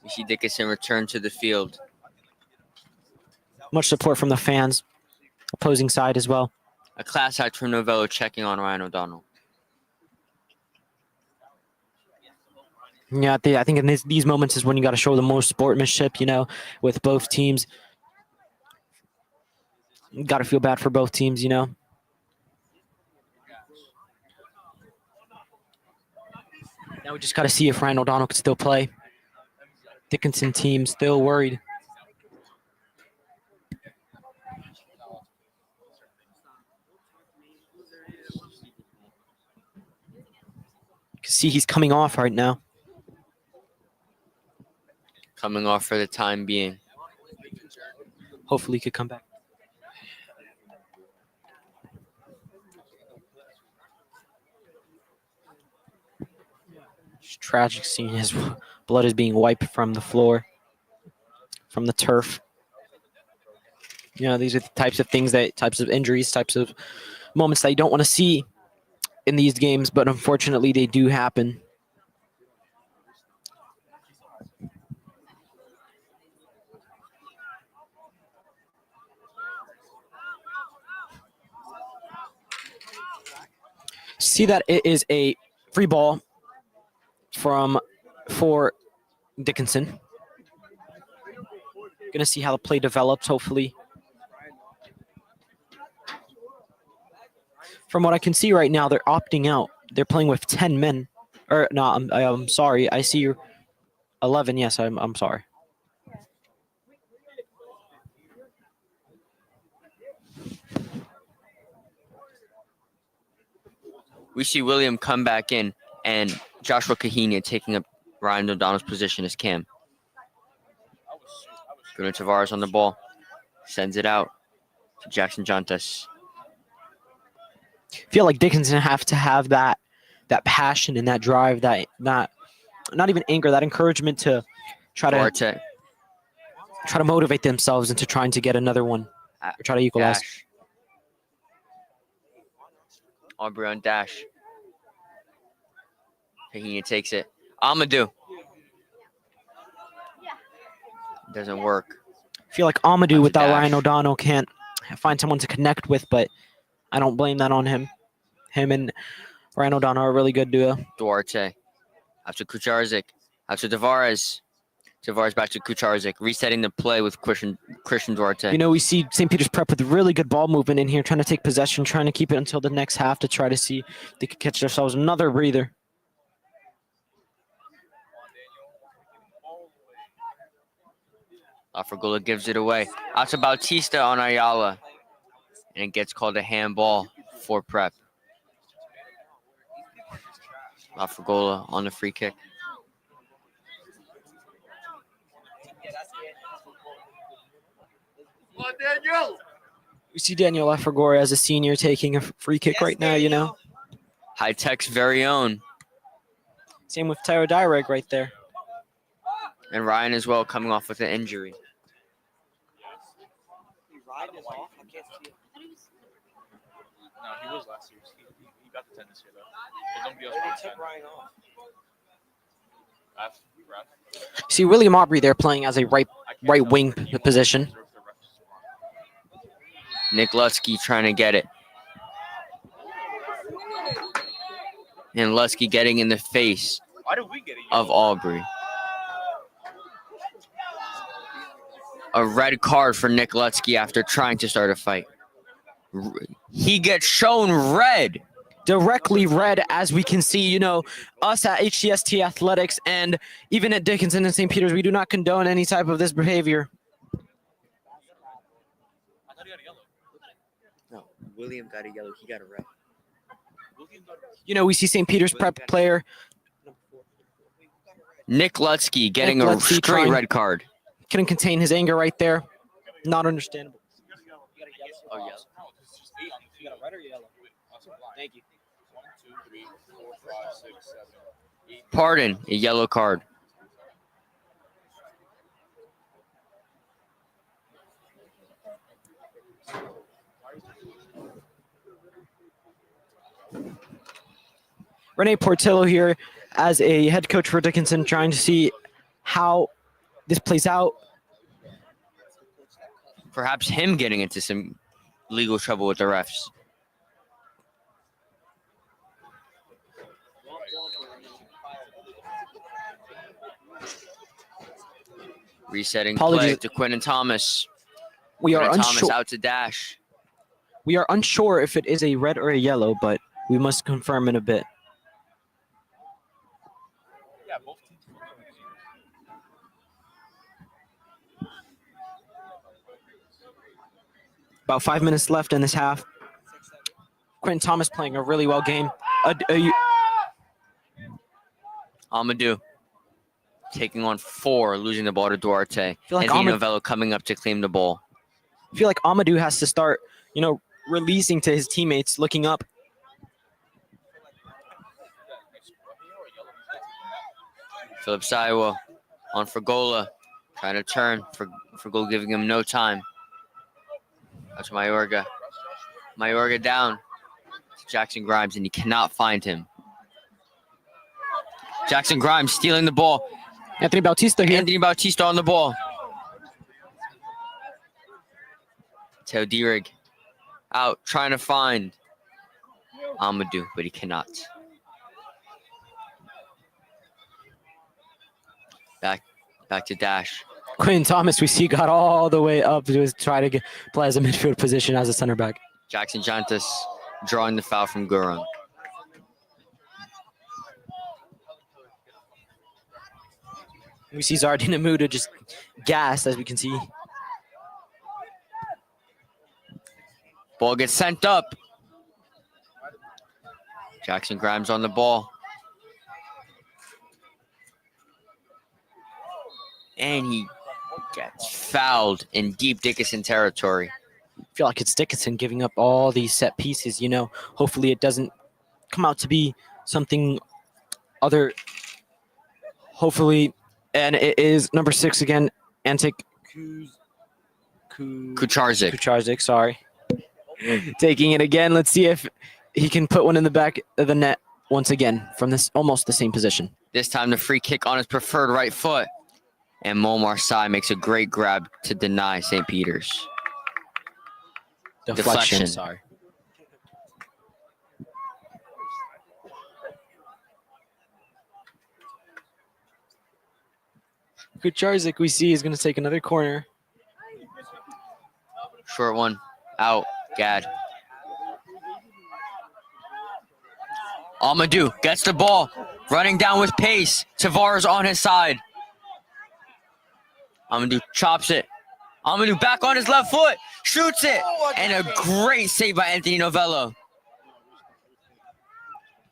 We see Dickinson return to the field. Much support from the fans, opposing side as well. A class act from Novello checking on Ryan O'Donnell. Yeah, I think in these moments is when you got to show the most sportsmanship, with both teams. You got to feel bad for both teams, Now we just got to see if Ryan O'Donnell could still play. Dickinson team still worried. You can see he's coming off right now. Coming off for the time being. Hopefully he could come back. It's tragic seeing his blood is being wiped from the floor, from the turf. These are the types of things types of injuries, types of moments that you don't want to see in these games, but unfortunately they do happen. See that it is a free ball for Dickinson. Gonna see how the play develops, hopefully. From what I can see right now, they're opting out. They're playing with 10 men. Or no, I'm sorry. I see 11. Yes, I'm sorry. We see William come back in and Joshua Kahenia taking up Ryan O'Donnell's position as Cam. Bruno Tavares on the ball. Sends it out to Jackson Jantes. I feel like Dickinson have to have that passion and that drive, that not even anger, that encouragement to try to motivate themselves into trying to get another one or try to equalize. Dash. Aubrey on dash. Kahenia takes it. Amadou. Doesn't work. I feel like Amadou without dash. Ryan O'Donnell can't find someone to connect with, but I don't blame that on him. Him and Ryan O'Donnell are a really good duo. Duarte. Out to Kucharzik. Out to Tavares. Tavares back to Kucharzik. Resetting the play with Christian Duarte. We see St. Peter's Prep with really good ball movement in here, trying to take possession, trying to keep it until the next half to try to see if they could catch themselves another breather. Afragola gives it away. Out to Bautista on Ayala. And it gets called a handball for Prep. Afragola on the free kick. We see Daniel Afragora as a senior taking a free kick right now, High Tech's very own. Same with Tyro Dyreg right there. And Ryan as well coming off with an injury. No, he was last year. He got the 10 this year, though. But nobody else got the 10. Ryan off. See William Aubrey there playing as a right wing position. Nick Lutsky trying to get it. And Lutsky getting in the face of Aubrey. A red card for Nick Lutsky after trying to start a fight. He gets shown red. Directly red, as we can see, us at HCST Athletics and even at Dickinson and St. Peter's, we do not condone any type of this behavior. No, William got a yellow. He got a red. You know, we see St. Peter's prep player Nick Lutsky getting Nick a Lutsky straight trying- red card. couldn't contain his anger right there. Not understandable. Oh, yeah. You got a red or yellow? Thank you. Pardon, a yellow card. Rene Portillo here as a head coach for Dickinson, trying to see how this plays out. Perhaps him getting into some legal trouble with the refs. Resetting play Apologies. to Quentin Thomas. We are Quentin Thomas unsure. out to dash. We are unsure if it is a red or a yellow, but we must confirm in a bit. About 5 minutes left in this half. Quentin Thomas playing a really well game. Amadou taking on 4, losing the ball to Duarte. feel like Anthony Amad- Novello coming up to claim the ball. I feel like Amadou has to start, releasing to his teammates, looking up. Philip Saiwa on Fragola, trying to turn. Fragola giving him no time. That's Mayorga. Mayorga down to Jackson Grimes, and he cannot find him. Jackson Grimes stealing the ball. Anthony Bautista here. Anthony Bautista on the ball. Teo Dierig out trying to find Amadou, but he cannot. Back to Dash. Quentin Thomas, we see, got all the way up to try to play as a midfield position as a center back. Jackson Jantas drawing the foul from Gurung. We see Zardina Muda just gassed, as we can see. Ball gets sent up. Jackson Grimes on the ball. And he gets fouled in deep Dickinson territory. I feel like it's Dickinson giving up all these set pieces, Hopefully it doesn't come out to be something other. Hopefully, and it is number 6 again, Antic Kucharzik. Sorry. Taking it again. Let's see if he can put one in the back of the net once again from this almost the same position. This time the free kick on his preferred right foot. And Mo Marsai makes a great grab to deny St. Peter's. Deflection. Sorry. Kucharzik, we see, is going to take another corner. Short one. Out. Gad. Amadou gets the ball. Running down with pace. Tavares on his side. Amadou chops it. Amadou back on his left foot. Shoots it. And a great save by Anthony Novello.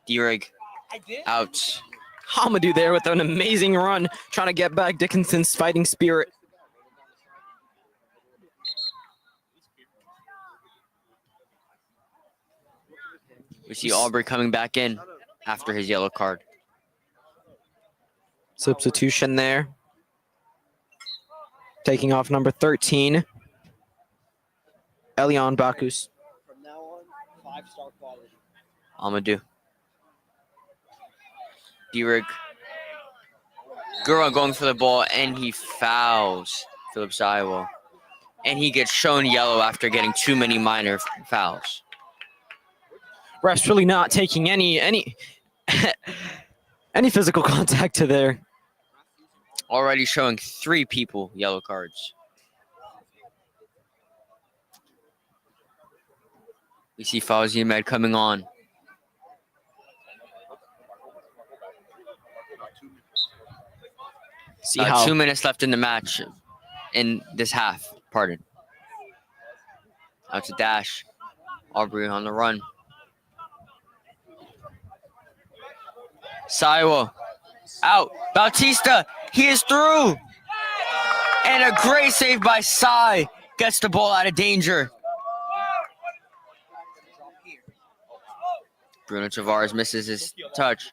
Dierig out. Hamadou there with an amazing run, trying to get back Dickinson's fighting spirit. We see Aubrey coming back in after his yellow card. Substitution there. Taking off number 13, Elion Bakus. From now on, 5-star quality. Amadou. Dierig. Gura going for the ball, and he fouls Philip Saiwa. And he gets shown yellow after getting too many minor fouls. Refs really not taking any any physical contact to there. Already showing 3 people yellow cards. We see Fauzi Ahmed coming on. See how 2 minutes left in the match, in this half, pardon. Out to Dash. Aubrey on the run. Saiwa out. Bautista, he is through. And a great save by Sai. Gets the ball out of danger. Bruno Tavares misses his touch.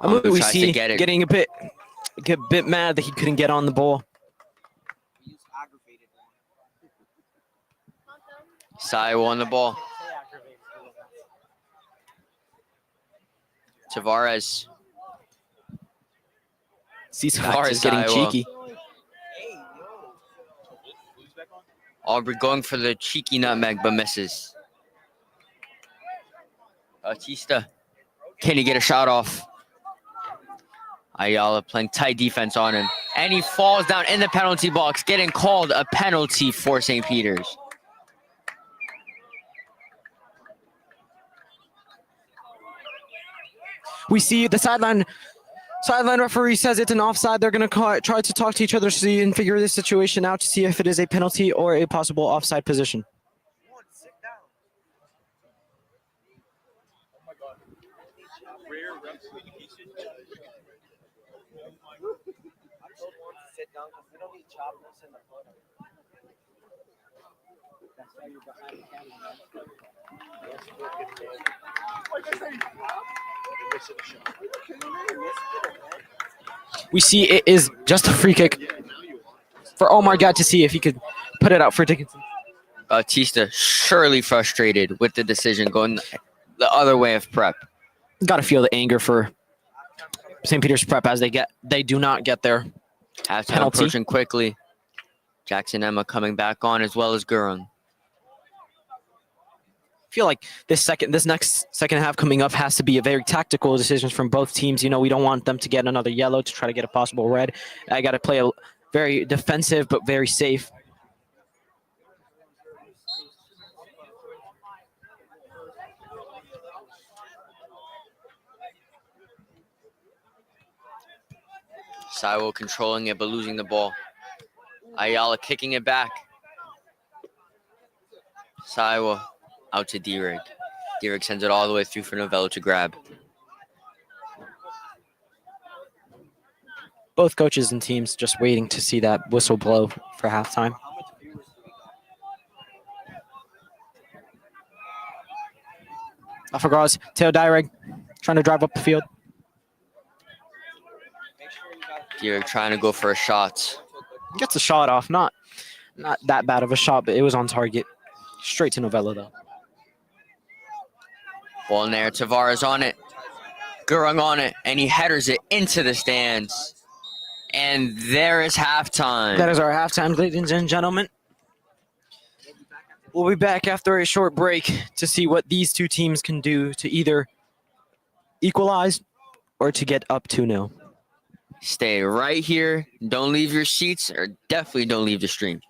We tries see to get it. getting a bit mad that he couldn't get on the ball. Saiwa on the ball. Tavares. See Back to Tavares getting Saiwa. cheeky. Aubrey going for the cheeky nutmeg, but misses. Bautista. Can he get a shot off? Ayala playing tight defense on him. And he falls down in the penalty box, getting called a penalty for St. Peter's. We see the sideline referee says it's an offside. They're going to try to talk to each other and figure this situation out to see if it is a penalty or a possible offside position. We see it is just a free kick for Omar Gatt to see if he could put it out for Dickinson. Bautista surely frustrated with the decision going the other way of Prep. Got to feel the anger for St. Peter's Prep as they do not get their Halftime penalty. approaching quickly. Jackson Emma coming back on as well as Gurung. Feel like this next second half coming up has to be a very tactical decisions from both teams. You know, we don't want them to get another yellow to try to get a possible red. I got to play a very defensive but very safe. Saiwo controlling it but losing the ball. Ayala kicking it back. Saiwo out to D-Rig. D-Rig sends it all the way through for Novello to grab. Both coaches and teams just waiting to see that whistle blow for halftime. Alpha Teo Direg trying to drive up the field. D-Rig trying to go for a shot. Gets a shot off. Not that bad of a shot, but it was on target. Straight to Novello, though. Ball in there. Tavares on it. Gurung on it. And he headers it into the stands. And there is halftime. That is our halftime, ladies and gentlemen. We'll be back after a short break to see what these two teams can do to either equalize or to get up 2-0. Stay right here. Don't leave your seats, or definitely don't leave the stream.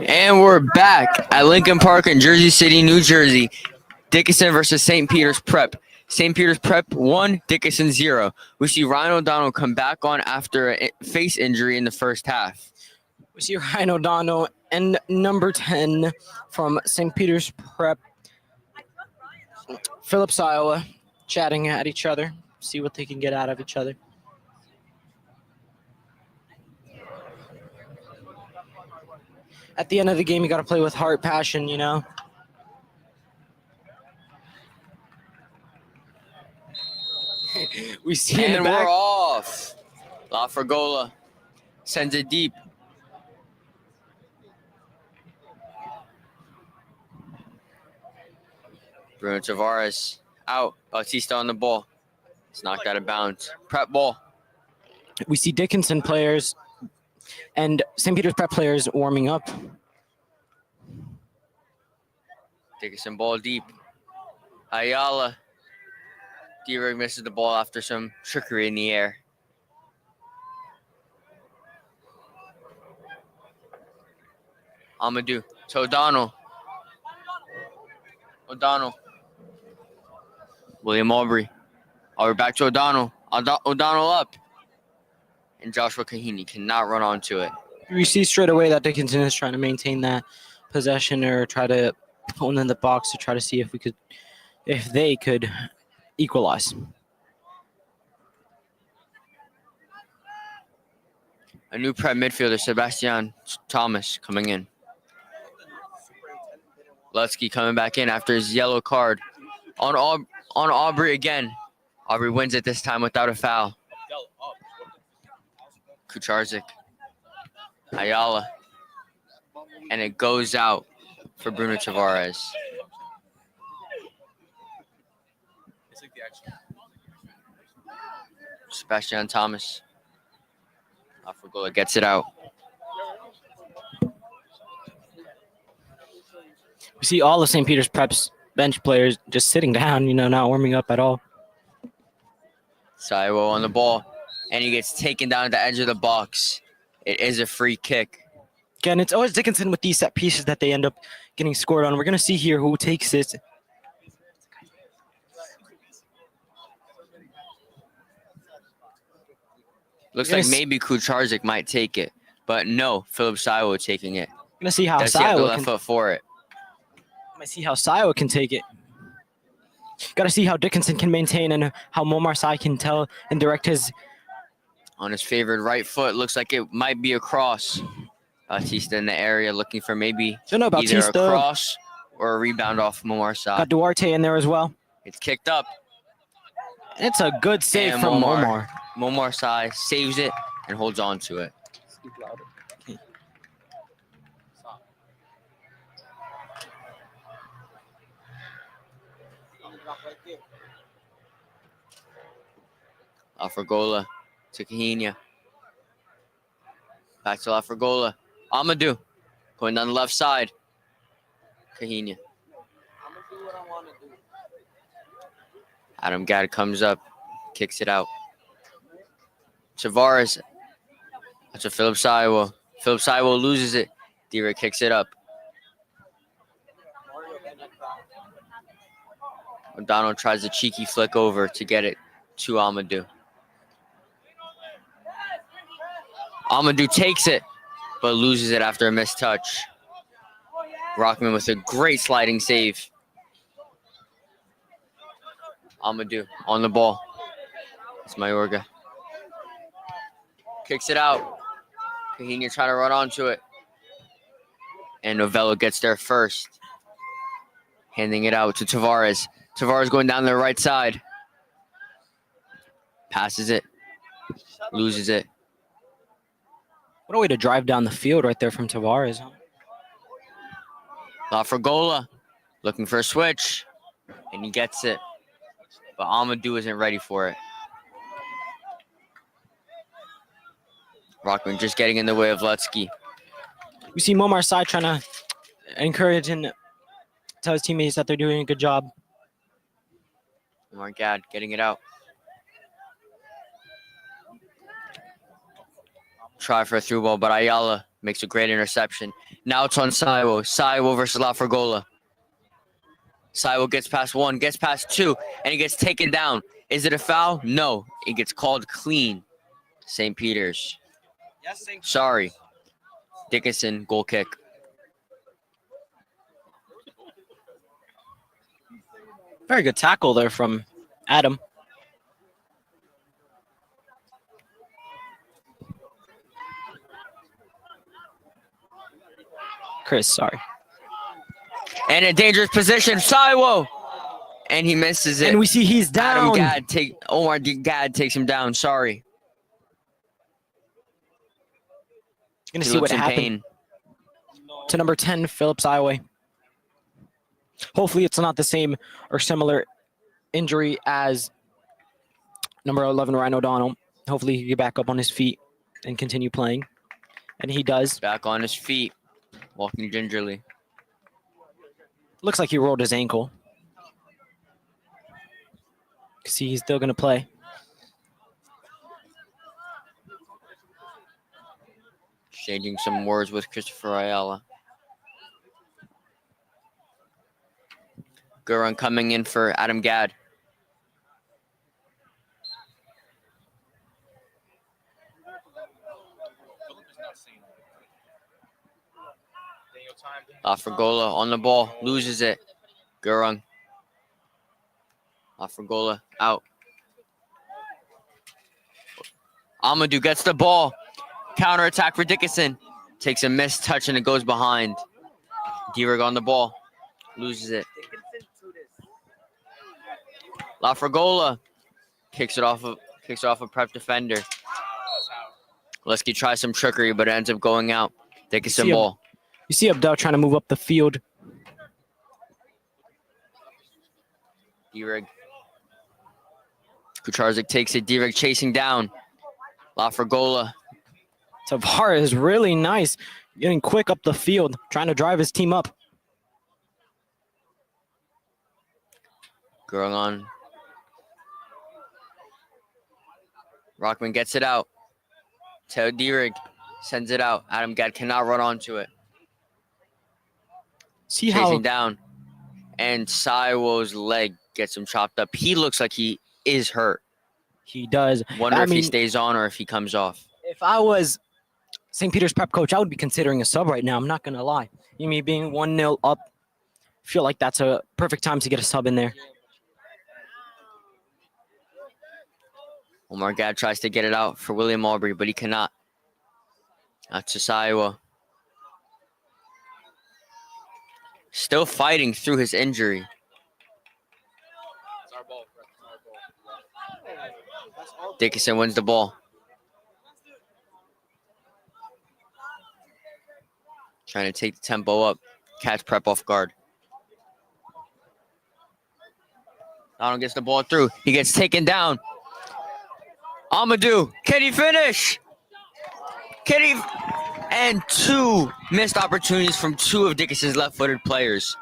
And we're back at Lincoln Park in Jersey City, New Jersey. Dickinson versus St. Peter's Prep. St. Peter's Prep 1, Dickinson 0. We see Ryan O'Donnell come back on after a face injury in the first half. We see Ryan O'Donnell and number 10 from St. Peter's Prep, Phillips, Iowa, chatting at each other, see what they can get out of each other. At the end of the game, you got to play with heart, passion, you know. We see in the And back. we're off. La Fergola sends it deep. Bruno Tavares out. Bautista on the ball. It's knocked out of bounds. Prep ball. We see Dickinson players and St. Peter's Prep players warming up. Dickinson ball deep. Ayala. D-Rig misses the ball after some trickery in the air. Amadou to O'Donnell. O'Donnell. William Aubrey. Aubrey back to O'Donnell. O'Donnell up. And Joshua Kahini cannot run onto it. We see straight away that Dickinson is trying to maintain that possession or try to pull in the box to try to see if they could equalize. A new Prep midfielder, Sebastian Thomas, coming in. Lutsky coming back in after his yellow card. On Aubrey again. Aubrey wins it this time without a foul. Kucharzik. Ayala. And it goes out for Bruno Tavares. Sebastian Thomas. Afragola gets it out. We see all of St. Peter's Prep's bench players just sitting down, you know, not warming up at all. Saiwo on the ball. And he gets taken down at the edge of the box. It is a free kick. Again, it's always Dickinson with these set pieces that they end up getting scored on. We're going to see here who takes it. Looks like maybe Kucharzik might take it. But no, Philip Saiwo taking it. Going to see how Does he have the Saiwo left foot for it? Can take it. Got to see how Dickinson can maintain and how Momar Sai can tell and direct his. On his favored right foot, looks like it might be a cross. Bautista in the area looking for maybe either a cross or a rebound off Momar Sai. Got Duarte in there as well. It's kicked up. It's a good save from Momar. Momar Sai saves it and holds on to it. Speak louder. Okay. Afragola to Kahina. Back to Afragola. Amadou going down the left side. Kahina. Adam Gadd comes up, kicks it out. Tavares. That's a Philip Saiwo. Philip Saiwo loses it. D-Rig kicks it up. O'Donnell tries a cheeky flick over to get it to Amadou. Amadou takes it, but loses it after a missed touch. Rockman with a great sliding save. Amadou on the ball. It's Mayorga. Kicks it out. Kahina trying to run onto it. And Novello gets there first. Handing it out to Tavares. Tavares going down the right side. Passes it. Loses it. What a way to drive down the field right there from Tavares. Lafragola looking for a switch. And he gets it. But Amadou isn't ready for it. Rockman just getting in the way of Lutsky. We see Momar Sai trying to encourage and tell his teammates that they're doing a good job. Omar Gadd getting it out. Try for a through ball, but Ayala Makes a great interception. Now it's on Saiwo. Saiwo versus Lafragola. Saiwo gets past 1, gets past 2, and he gets taken down. Is it a foul? No. It gets called clean. St. Peter's. Yes, St. Sorry. Dickinson, goal kick. Very good tackle there from Adam. Chris, sorry. And a dangerous position. Saiwo. And he misses it. And we see he's down. Omar Gad takes him down. Sorry. Gonna He see what looks in happened pain. to number 10, Phillips Highway. Hopefully it's not the same or similar injury as number 11, Ryan O'Donnell. Hopefully he can get back up on his feet and continue playing. And he does. Back on his feet. Walking gingerly. Looks like he rolled his ankle. See, he's still going to play. Exchanging some words with Christopher Ayala. Good run coming in for Adam Gadd. Lafragola on the ball, loses it. Gurung. Lafragola out. Amadou gets the ball. Counterattack for Dickinson. Takes a missed touch and it goes behind. Dierig on the ball. Loses it. Lafragola kicks it off a prep defender. Leski tries some trickery, but it ends up going out. Dickinson ball. You see Abdel trying to move up the field. Dierig. Kucharzik takes it. Dierig chasing down. Lafragola. Tavares is really nice. Getting quick up the field. Trying to drive his team up. Going on. Rockman gets it out. Teo Dierig sends it out. Adam Gadd cannot run onto it. See how Chasing down. And Saiwo's leg gets him chopped up. He looks like he is hurt. he does. Wonder if he stays on or if he comes off. If I was St. Peter's prep coach, I would be considering a sub right now. I'm not going to lie. You mean being 1-0 up, feel like that's a perfect time to get a sub in there. Omar Gadd tries to get it out for William Aubrey, but he cannot. That's Saiwo. Still fighting through his injury. Dickinson wins the ball. Trying to take the tempo up. Catch prep off guard. Donald gets the ball through. He gets taken down. Amadou, can he finish? And two missed opportunities from two of Dickinson's left-footed players.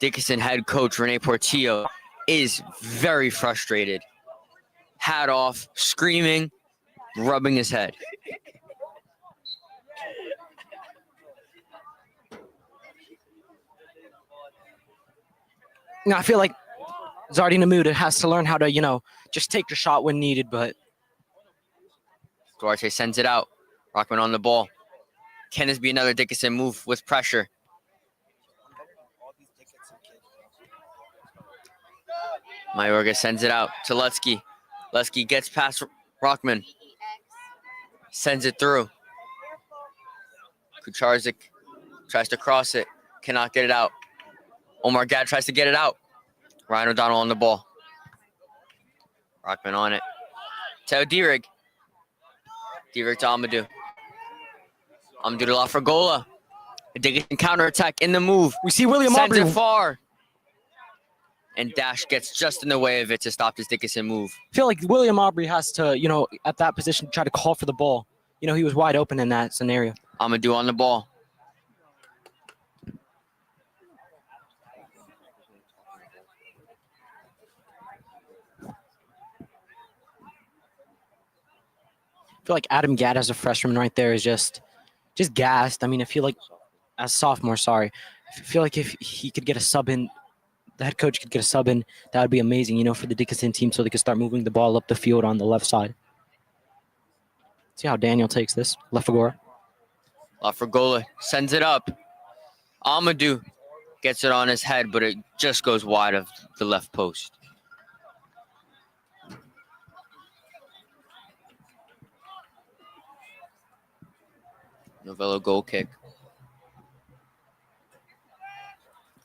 Dickinson head coach Rene Portillo is very frustrated. Hat off, screaming, rubbing his head. Now, I feel like Zardi Namuda has to learn how to, just take the shot when needed, but Duarte sends it out. Rockman on the ball. Can this be another Dickinson move with pressure? Mayorga sends it out to Lutsky. Lutsky gets past Rockman. Sends it through. Kucharzik tries to cross it. Cannot get it out. Omar Gadd tries to get it out. Ryan O'Donnell on the ball. Rockman on it. Teo Dierig. Dierig to Amadou. Amadou to Lafragola. A Dickinson counterattack in the move. we see William Sends Aubrey. it far. And Dash gets just in the way of it to stop this Dickinson move. I feel like William Aubrey has to, at that position, try to call for the ball. He was wide open in that scenario. Amadou on the ball. feel like Adam Gadd as a freshman right there is just gassed. I mean, I feel like as sophomore, sorry, I feel like if he could get a sub in, the head coach could get a sub in, that would be amazing, you know, for the Dickinson team, so they could start moving the ball up the field on the left side. See how Daniel takes this. Lefagora. Lafragola sends it up. Amadou gets it on his head, but it just goes wide of the left post. Novello goal kick.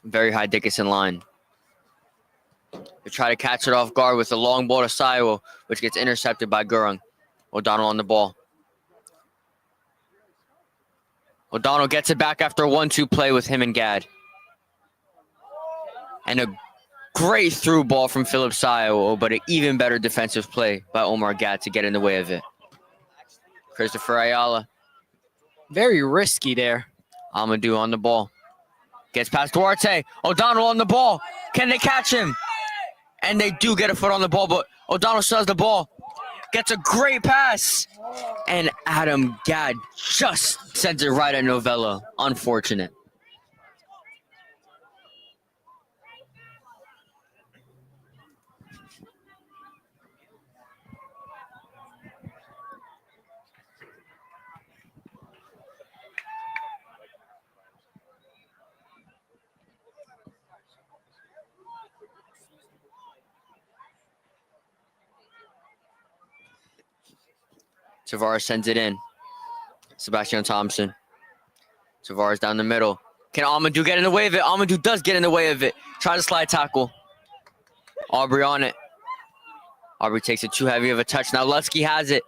Very high Dickinson line. They try to catch it off guard with a long ball to HCIAL, which gets intercepted by Gurung. O'Donnell on the ball. O'Donnell gets it back after a 1-2 play with him and Gadd. And a great through ball from Philip HCIAL, but an even better defensive play by Omar Gadd to get in the way of it. Christopher Ayala. Very risky there. Amadou on the ball. Gets past Duarte. O'Donnell on the ball. Can they catch him? And they do get a foot on the ball, but O'Donnell still has the ball. Gets a great pass. And Adam Gadd just sends it right at Novello. Unfortunate. Tavares sends it in. Sebastian Thompson. Tavares down the middle. Can Amadou get in the way of it? Amadou does get in the way of it. Try to slide tackle. Aubrey on it. Aubrey takes it too heavy of a touch. Now Lutsky has it.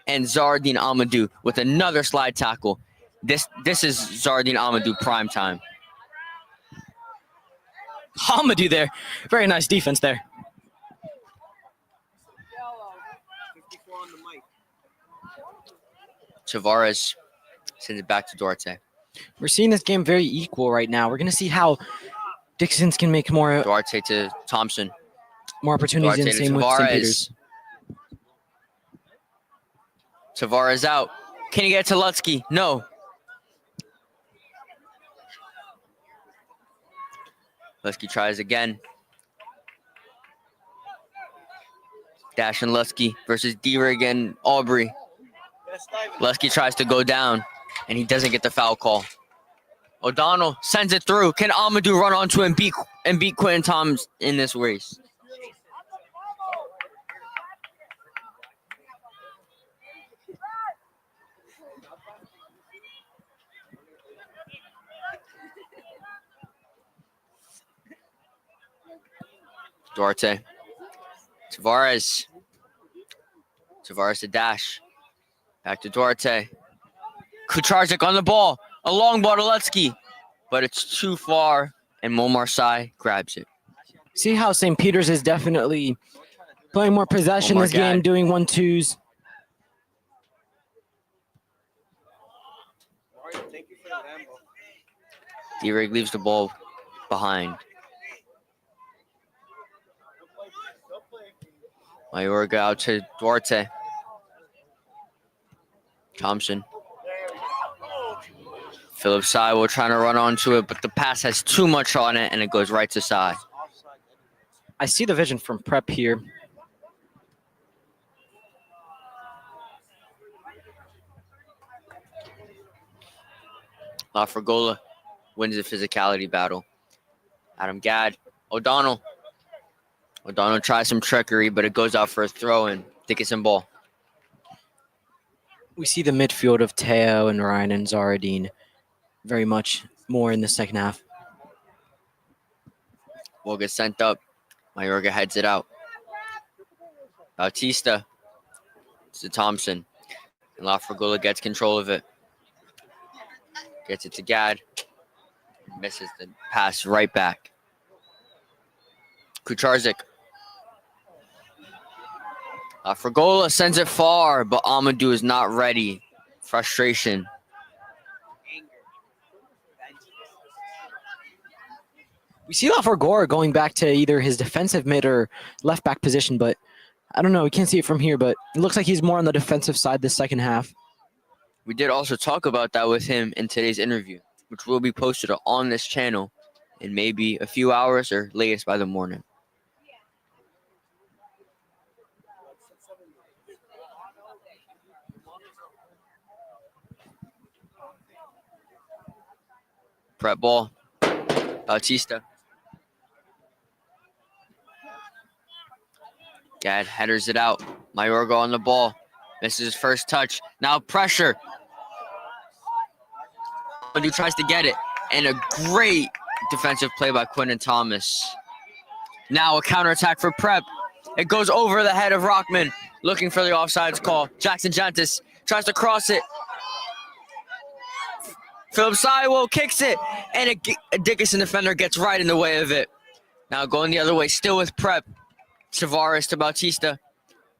And Zardine Amadou with another slide tackle. This is Zardine Amadou prime time. Amadou there. Very nice defense there. Tavares sends it back to Duarte. We're seeing this game very equal right now. We're going to see how Dickinson's can make more Duarte to Thompson. opportunities, Duarte and to same with St. Tavares. Peter's. Tavares out. Can he get to Lutsky? No. Lutsky tries again. Dash and Lutsky versus D-Rig and Aubrey. Lutsky tries to go down, and he doesn't get the foul call. O'Donnell sends it through. Can Amadou run onto him and beat Quentin Toms in this race? Duarte. Tavares. Tavares to dash. Back to Duarte. Kucharczyk on the ball. A long ball to Lutsky. But it's too far, and Momar Sy grabs it. See how St. Peter's is definitely playing more possession Omar this game, Gadd. doing 1-2s. D-Rig leaves the ball behind. Mayorga out to Duarte. Thompson. Philip HCIAL trying to run onto it, but the pass has too much on it, and it goes right to Sy. I see the vision from Prep here. Lafragola wins the physicality battle. Adam Gadd. O'Donnell. O'Donnell tries some trickery, but it goes out for a throw, and Dickinson ball. We see the midfield of Teo and Ryan and Zardine very much more in the second half. Ball gets sent up. Mayorga heads it out. Bautista to Thompson. And Lafragola gets control of it. Gets it to Gadd. Misses the pass right back. Kucharczyk. Lafragola sends it far, but Amadou is not ready. Frustration. We see Lafragola going back to either his defensive mid or left back position, but I don't know. We can't see it from here, but it looks like he's more on the defensive side this second half. We did also talk about that with him in today's interview, which will be posted on this channel in maybe a few hours or latest by the morning. Prep ball. Bautista. Gad headers it out. Mayorga on the ball. Misses his first touch. Now pressure. He tries to get it. And a great defensive play by Quentin Thomas. Now a counterattack for Prep. It goes over the head of Rockman. Looking for the offsides call. Jackson Jantis tries to cross it. Philip Sywell kicks it. And a Dickinson defender gets right in the way of it. Now going the other way, still with Prep. Tavares to Bautista.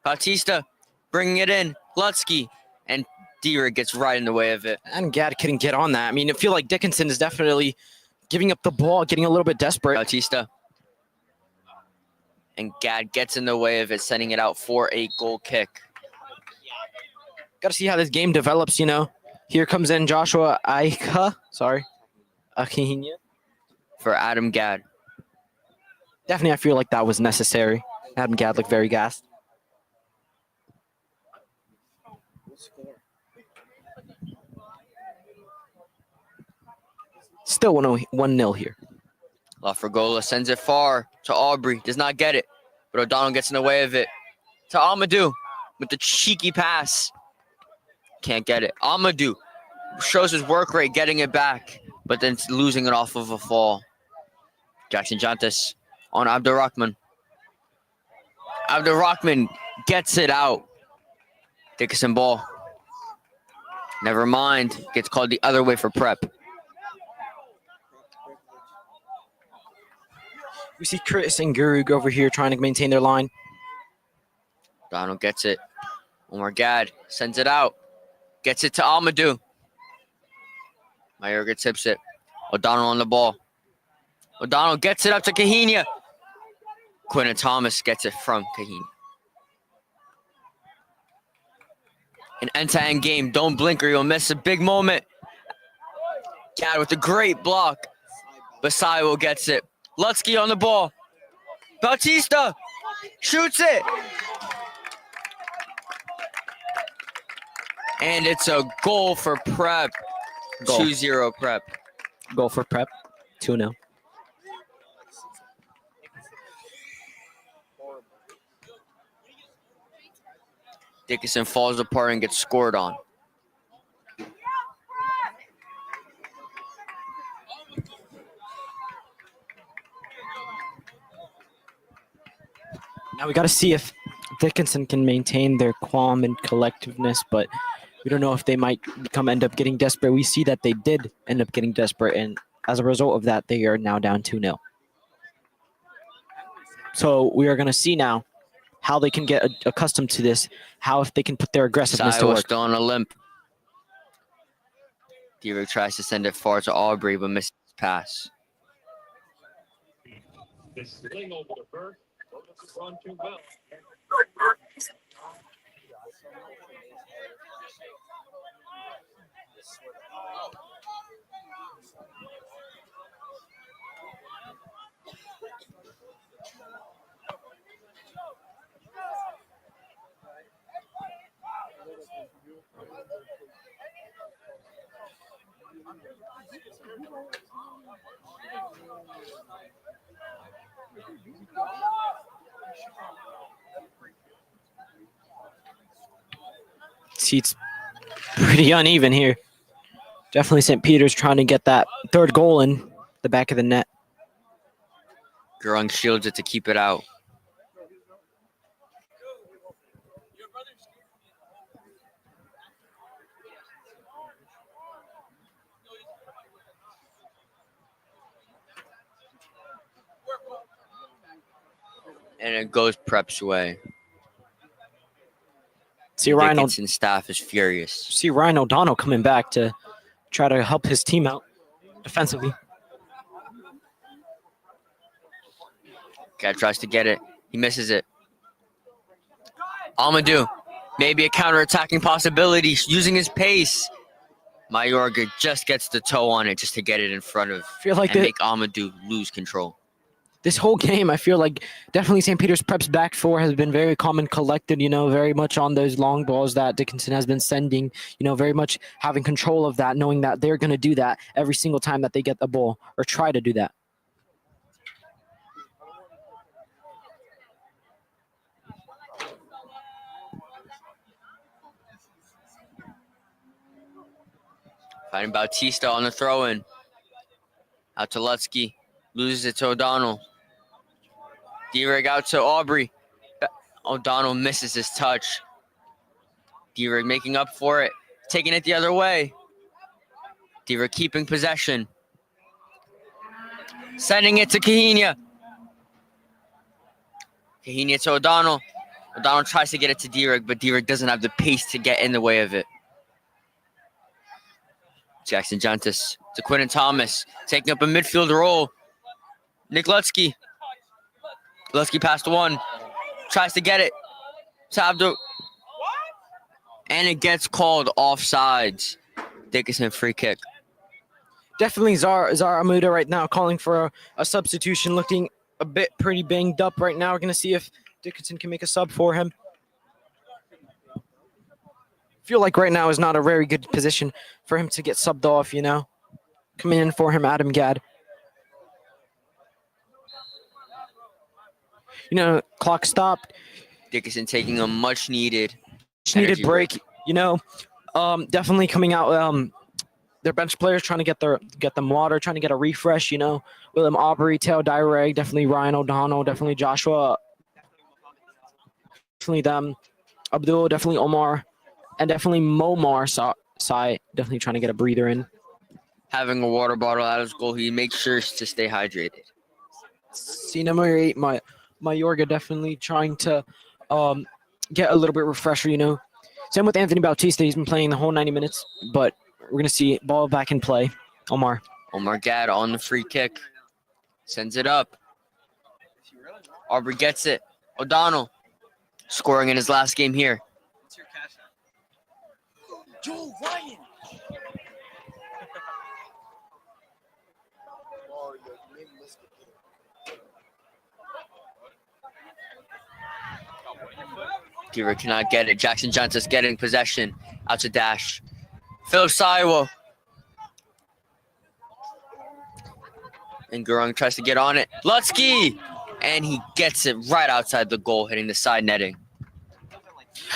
Bautista bringing it in. Lutsky. And Dira gets right in the way of it. And Gad couldn't get on that. I mean, I feel like Dickinson is definitely giving up the ball, getting a little bit desperate. Bautista. And Gad gets in the way of it, sending it out for a goal kick. Got to see how this game develops, you know. Here comes in Joshua Akihinya. For Adam Gad. Definitely, I feel like that was necessary. Adam Gad looked very gassed. Still 1-0 here. LaFregola sends it far to Aubrey. Does not get it. But O'Donnell gets in the way of it. To Amadou with the cheeky pass. Can't get it. Amadou shows his work rate getting it back. But then losing it off of a fall. Jackson Jantis on Abdurrahman. Abdurrahman gets it out. Dickinson ball. Never mind. Gets called the other way for Prep. We see Chris and Gurug over here trying to maintain their line. Donald gets it. Omar Gad sends it out. Gets it to Amadou. Mayorga tips it. O'Donnell on the ball. O'Donnell gets it up to Kahina. Quentin Thomas gets it from Kahina. An end-to-end game. Don't blink or you'll miss a big moment. Gad with a great block. Basayo gets it. Lutsky on the ball. Bautista shoots it. And it's a goal for Prep. Goal. 2-0 Prep. Goal for Prep. 2-0. Dickinson falls apart and gets scored on. Now we got to see if Dickinson can maintain their calm and collectiveness, but we don't know if they might end up getting desperate. We see that they did end up getting desperate, and as a result of that, they are now down 2-0. So we are going to see now how they can get accustomed to this, how if they can put their aggressiveness to work. Still on a limp. Dira tries to send it far to Aubrey, but misses his pass. See, it's pretty uneven here. Definitely St. Peter's trying to get that third goal in the back of the net. Gurung shields it to keep it out. And it goes Prep's way. See Ryan Dickinson's staff is furious. O'Donnell coming back to try to help his team out defensively. Cat tries to get it. He misses it. Amadou, maybe a counter-attacking possibility using his pace. Mayorga just gets the toe on it just to get it in front of feel like and make Amadou lose control. this whole game, I feel like definitely St. Peter's Prep's back four has been very calm and collected, very much on those long balls that Dickinson has been sending, very much having control of that, knowing that they're going to do that every single time that they get the ball or try to do that. Fighting Bautista on the throw-in. Out to Lutsky. Loses it to O'Donnell. D-Rig out to Aubrey. O'Donnell misses his touch. D-Rig making up for it. Taking it the other way. D-Rig keeping possession. Sending it to Kahenia. Kahenia to O'Donnell. O'Donnell tries to get it to D-Rig, but D-Rig doesn't have the pace to get in the way of it. Jackson Jantis to Quinton Thomas, taking up a midfield role. Nick Lutsky. Lutsky past one, tries to get it. Sabdo. And it gets called offsides. Dickinson free kick. Definitely Zara Amuda right now calling for a substitution, looking a bit pretty banged up right now. We're going to see if Dickinson can make a sub for him. Feel like right now is not a very good position for him to get subbed off, Coming in for him, Adam Gadd. Clock stopped. Dickinson taking a much needed break. Definitely coming out. Their bench players trying to get them water, trying to get a refresh. William Aubrey, Teo Direg, definitely Ryan O'Donnell, definitely Joshua, definitely them, Abdul, definitely Omar, and definitely Momar Sai, definitely trying to get a breather in. Having a water bottle out of his goal, he makes sure to stay hydrated. See number 8, Mayorga definitely trying to get a little bit refresher, Same with Anthony Bautista. He's been playing the whole 90 minutes, but we're going to see ball back in play. Omar Gadd on the free kick. Sends it up. Aubrey gets it. O'Donnell scoring in his last game here. Joe Ryan. Giver cannot get it. Jackson Johnson's getting possession. Out to Dash. Philip Saiwo. And Gurung tries to get on it. Lutsky! And he gets it right outside the goal, hitting the side netting.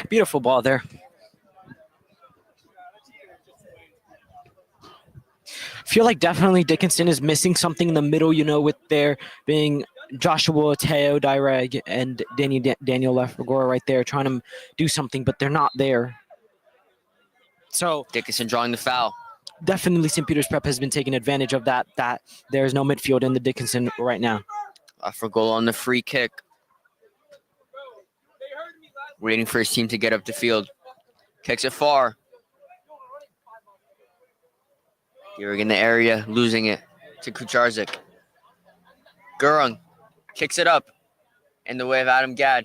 Beautiful ball there. I feel like definitely Dickinson is missing something in the middle, with there being Joshua, Teo, Direg, and Daniel Lefagora right there trying to do something, but they're not there. So Dickinson drawing the foul. Definitely St. Peter's Prep has been taking advantage of that there's no midfield in the Dickinson right now. For goal on the free kick. Waiting for his team to get up the field. Kicks it far. Gehrig in the area, losing it to Kucharzik. Gurung kicks it up in the way of Adam Gadd.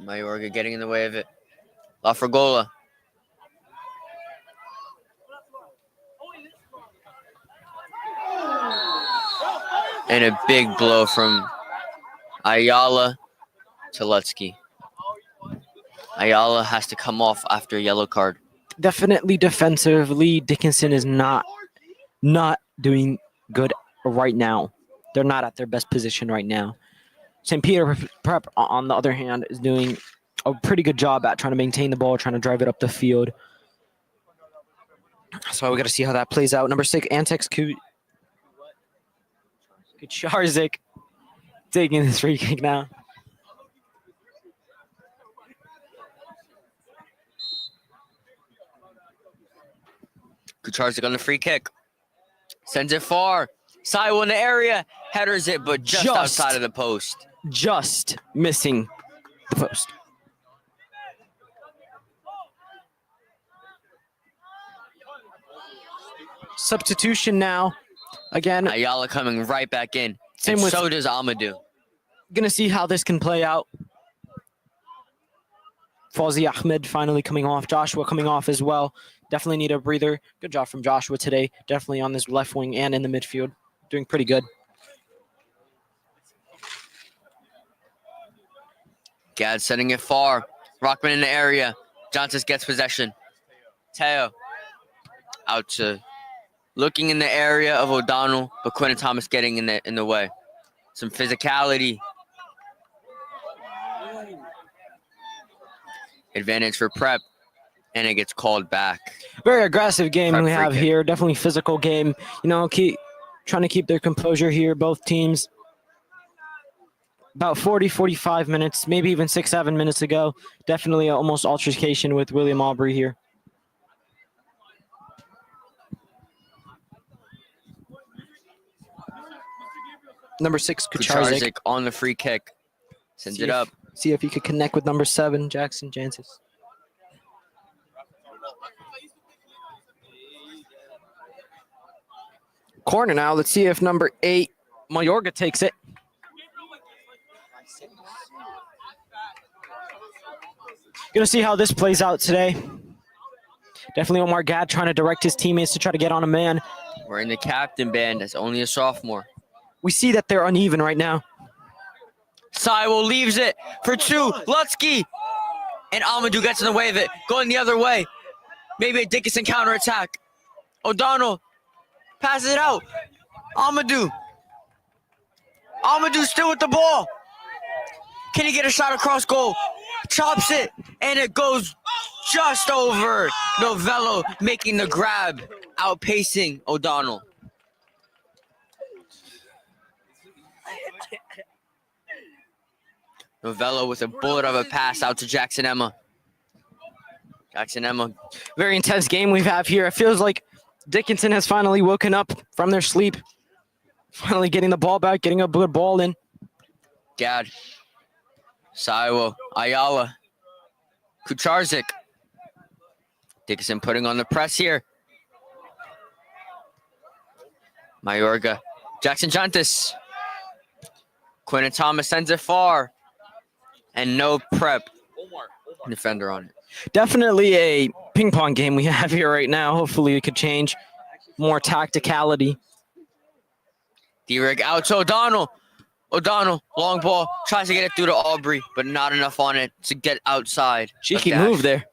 Mayorga getting in the way of it. Lafragola. And a big blow from Ayala to Lutsky. Ayala has to come off after a yellow card. Definitely defensively, Dickinson is not doing good right now. They're not at their best position right now. St. Peter Prep, on the other hand, is doing a pretty good job at trying to maintain the ball, trying to drive it up the field. So we got to see how that plays out. Number 6, Antex Kucharzik taking this free kick now. Kucharzik on the free kick. Sends it far. Saiwo in the area. Headers it, but just outside of the post. Just missing the post. Substitution now. Again. Ayala coming right back in. So does Amadou. Gonna see how this can play out. Fawzi Ahmed finally coming off. Joshua coming off as well. Definitely need a breather. Good job from Joshua today. Definitely on this left wing and in the midfield. Doing pretty good. Gad setting it far. Rockman in the area. Johnson gets possession. Teo out to looking in the area of O'Donnell, but Quentin Thomas getting in the way. Some physicality. Advantage for Prep, and it gets called back. Very aggressive game Prep we free have kick. here. Definitely physical game. Trying to keep their composure here, both teams. About 40, 45 minutes, maybe even 6-7 minutes ago. Definitely almost altercation with William Aubrey here. Number 6, Kucharzik. Kucharzik on the free kick. Sends it up. See if he could connect with number 7, Jackson Jancis. Corner now. Let's see if number 8, Mayorga, takes it. Gonna see how this plays out today. Definitely Omar Gad trying to direct his teammates to try to get on a man. We're in the captain band. That's only a sophomore. We see that they're uneven right now. Saiwo leaves it for 2. Lutsky. And Amadou gets in the way of it. Going the other way. Maybe a Dickinson counterattack. O'Donnell passes it out. Amadou. Amadou still with the ball. Can he get a shot across goal? Chops it. And it goes just over. Novello making the grab. Outpacing O'Donnell. Novello with a bullet of a pass out to Jackson Emma. Jackson Emma. Very intense game we have here. It feels like Dickinson has finally woken up from their sleep. Finally getting the ball back, getting a good ball in. Gad. Saiwo. Ayala. Kucharzik. Dickinson putting on the press here. Mayorga. Jackson Jantis. Quentin Thomas sends it far. And no Prep defender on it. Definitely a ping pong game we have here right now. Hopefully it could change. More tacticality. D-Rig out to O'Donnell. O'Donnell, long ball, tries to get it through to Aubrey, but not enough on it to get outside. Cheeky move there.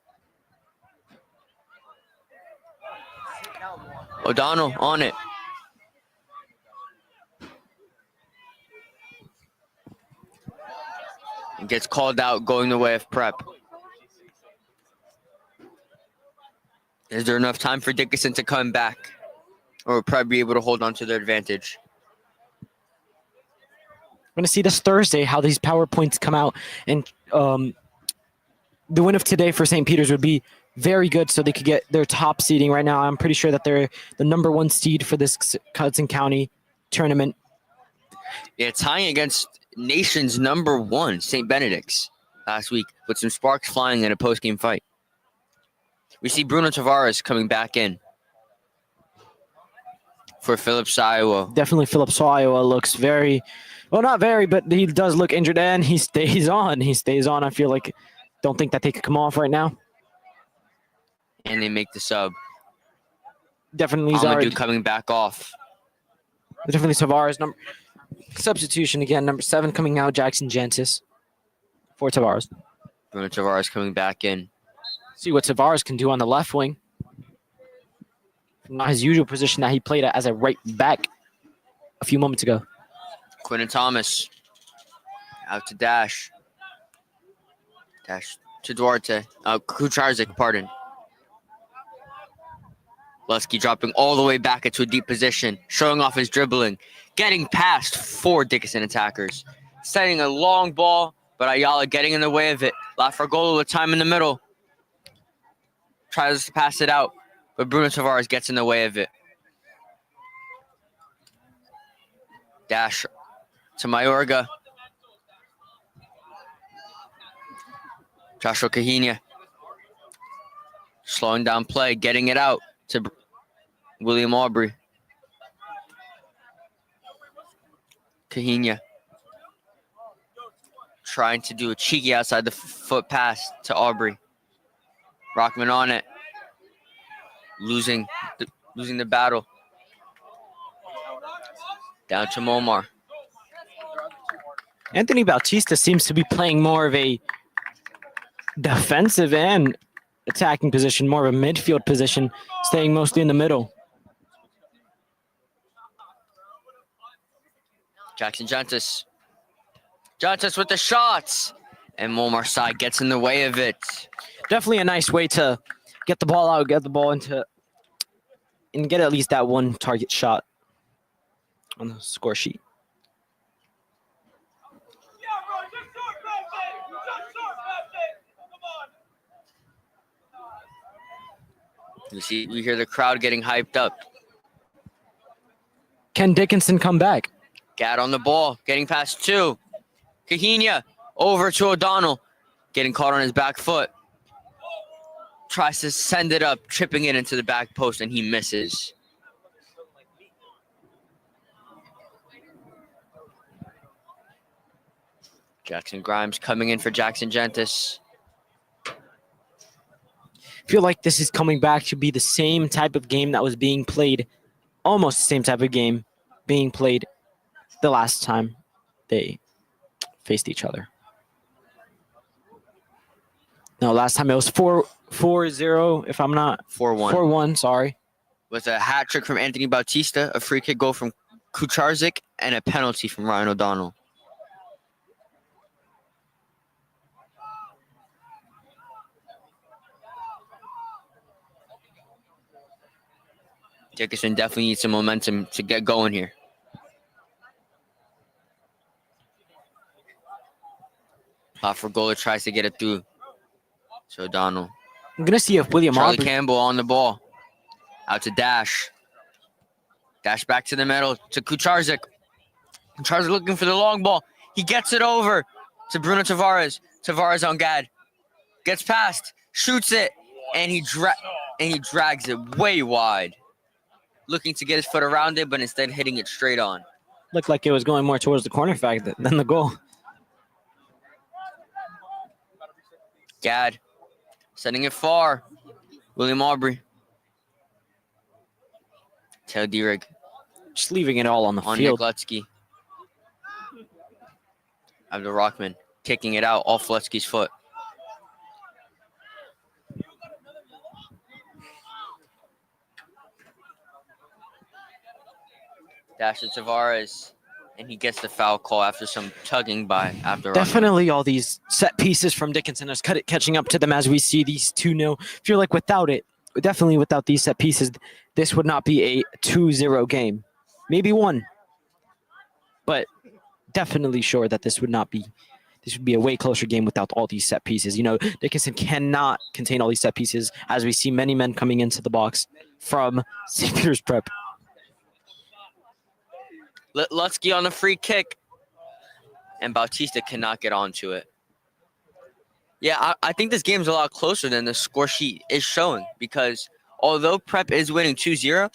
O'Donnell on it. And gets called out going the way of Prep. Is there enough time for Dickinson to come back? Or will Prep be able to hold on to their advantage? We're going to see this Thursday how these PowerPoints come out. And the win of today for St. Peter's would be very good so they could get their top seeding right now. I'm pretty sure that they're the number 1 seed for this Hudson County tournament. Yeah, tying against nation's number 1, St. Benedict's, last week, with some sparks flying in a post-game fight. We see Bruno Tavares coming back in for Philip Saiwo. Definitely Philip Saiwo looks very, well, not very, but he does look injured, and he stays on. He stays on. I feel like, don't think that they could come off right now. And they make the sub. Definitely Amadou coming back off. Definitely Tavares. Substitution again, number 7 coming out, Jackson Jantis for Tavares. Bruno Tavares coming back in. See what Tavares can do on the left wing. Not his usual position that he played at as a right back a few moments ago. Quentin Thomas out to Dash. Dash to Duarte. Kucharzik, pardon. Lusky dropping all the way back into a deep position, showing off his dribbling, getting past 4 Dickinson attackers, setting a long ball, but Ayala getting in the way of it. Lafragola with time in the middle. Tries to pass it out, but Bruno Tavares gets in the way of it. Dash to Mayorga. Joshua Kahina. Slowing down play, getting it out to William Aubrey. Kahina. trying to do a cheeky outside the foot pass to Aubrey. Rockman on it. Losing the battle. Down to Momar. Anthony Bautista seems to be playing more of a defensive and attacking position, more of a midfield position, staying mostly in the middle. Jackson Jantis. Jantis with the shots. And Momar side gets in the way of it. Definitely a nice way to get the ball out, get the ball into, and get at least that one target shot on the score sheet. You see, we hear the crowd getting hyped up. Can Dickinson come back? Gad on the ball, getting past two. Kahina over to O'Donnell, getting caught on his back foot. Tries to send it up, tripping it into the back post, and he misses. Jackson Grimes coming in for Jackson Jantis. Feel like this is coming back to be the same type of game that was being played, almost the same type of game being played the last time they faced each other. No, last time it was 4-0, if I'm not 4-1. 4-1, sorry. With a hat trick from Anthony Bautista, a free kick goal from Kucharzik, and a penalty from Ryan O'Donnell. Dickinson definitely needs some momentum to get going here. Afragola tries to get it through to O'Donnell. I'm going to see if William Charlie Aubrey... Campbell on the ball. Out to Dash. Dash back to the middle to Kucharzik. Kucharzik looking for the long ball. He gets it over to Bruno Tavares. Tavares on Gad. Gets past. Shoots it. And he drags it way wide. Looking to get his foot around it, but instead hitting it straight on. Looked like it was going more towards the corner flag than the goal. Gad sending it far. William Aubrey. Teo Dierig Just leaving it all on the on field. Nick Lutsky. Abdul Rockman kicking it out off Lutsky's foot. Dash to Tavares, and he gets the foul call after some tugging by Abdul Rockman. Definitely all these set pieces from Dickinson is catching up to them as we see these 2-0. Feel like without these set pieces, this would not be a 2-0 game. Maybe one. But definitely sure that this would be a way closer game without all these set pieces. You know, Dickinson cannot contain all these set pieces as we see many men coming into the box from St. Peter's Prep. Lutsky on the free kick. And Bautista cannot get onto it. Yeah, I think this game's a lot closer than the score sheet is showing, because although Prep is winning 2-0,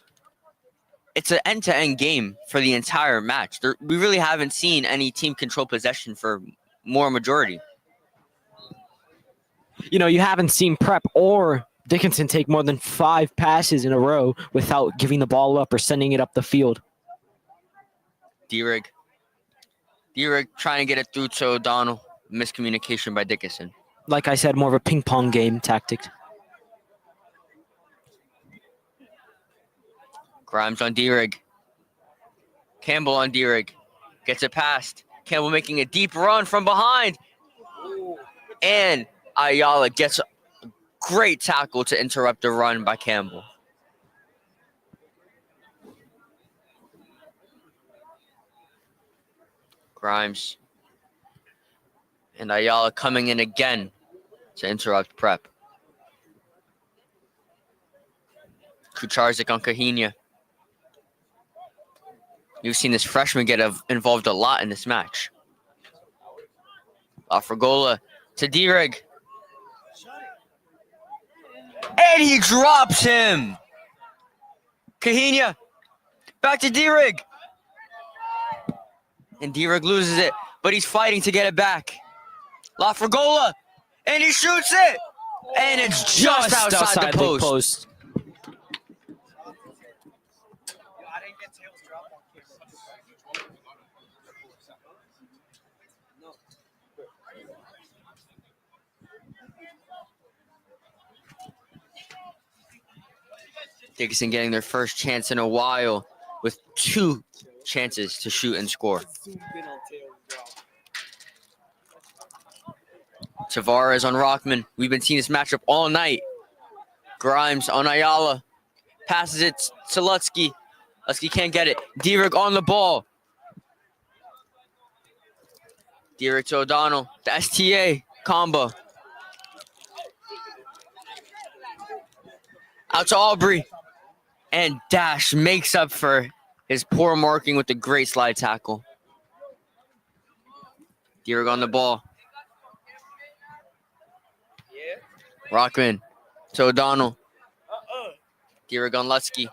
it's an end-to-end game for the entire match. We really haven't seen any team control possession for more majority. You know, you haven't seen Prep or Dickinson take more than 5 passes in a row without giving the ball up or sending it up the field. Dierig trying to get it through to O'Donnell. Miscommunication by Dickinson. Like I said, more of a ping-pong game tactic. Grimes on Dierig. Campbell on Dierig. Gets it past. Campbell making a deep run from behind. And Ayala gets a great tackle to interrupt the run by Campbell. Grimes and Ayala coming in again to interrupt Prep. Kucharzik on Kahina. You've seen this freshman get involved a lot in this match. Afragola to Dierig. And he drops him. Kahina back to Dierig. And Dierig loses it, but he's fighting to get it back. La Fragola. And he shoots it. And it's just outside the post. Yo, I didn't get Tails drop on camera. Dickinson getting their first chance in a while with 2 chances to shoot and score. Tavares on Rockman. We've been seeing this matchup all night. Grimes on Ayala. Passes it to Lutsky. Lutsky can't get it. Dierig on the ball. Dierig to O'Donnell. The STA combo. Out to Aubrey. And Dash makes up for his poor marking with the great slide tackle. Dierig on the ball. Rockman to O'Donnell. Dierig on Lutsky.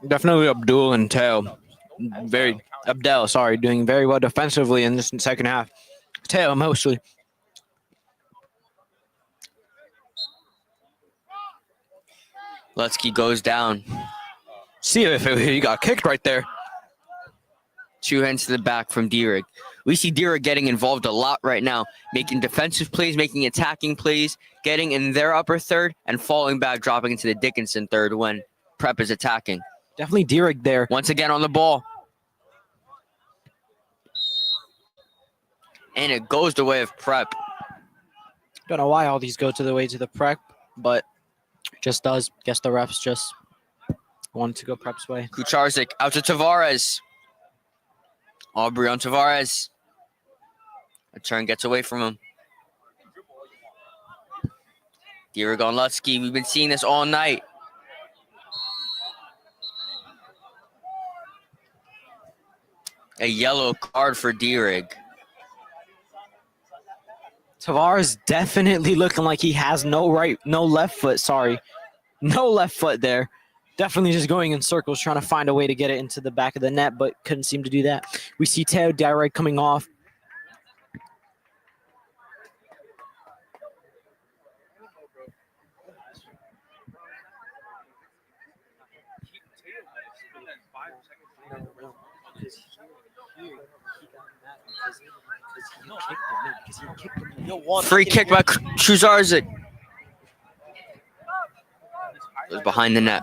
Definitely Abdul and Teo. Doing very well defensively in this second half. Teo mostly. Lutsky goes down. See if he got kicked right there. 2 hands to the back from Dierig. We see Dierig getting involved a lot right now, making defensive plays, making attacking plays, getting in their upper third, and falling back, dropping into the Dickinson third when Prep is attacking. Definitely Dierig there. Once again on the ball. And it goes the way of Prep. Don't know why all these go to the way to the Prep, but just does. Guess the refs just wanted to go Prep's way. Kucharzik out to Tavares. Aubrey on Tavares. A turn gets away from him. Dierig on Lutsky. We've been seeing this all night. A yellow card for Dierig. Tavares definitely looking like he has no left foot. Sorry. No left foot there. Definitely just going in circles, trying to find a way to get it into the back of the net, but couldn't seem to do that. We see Teo Dierig coming off. Free kick by Kucharzik. It was behind the net.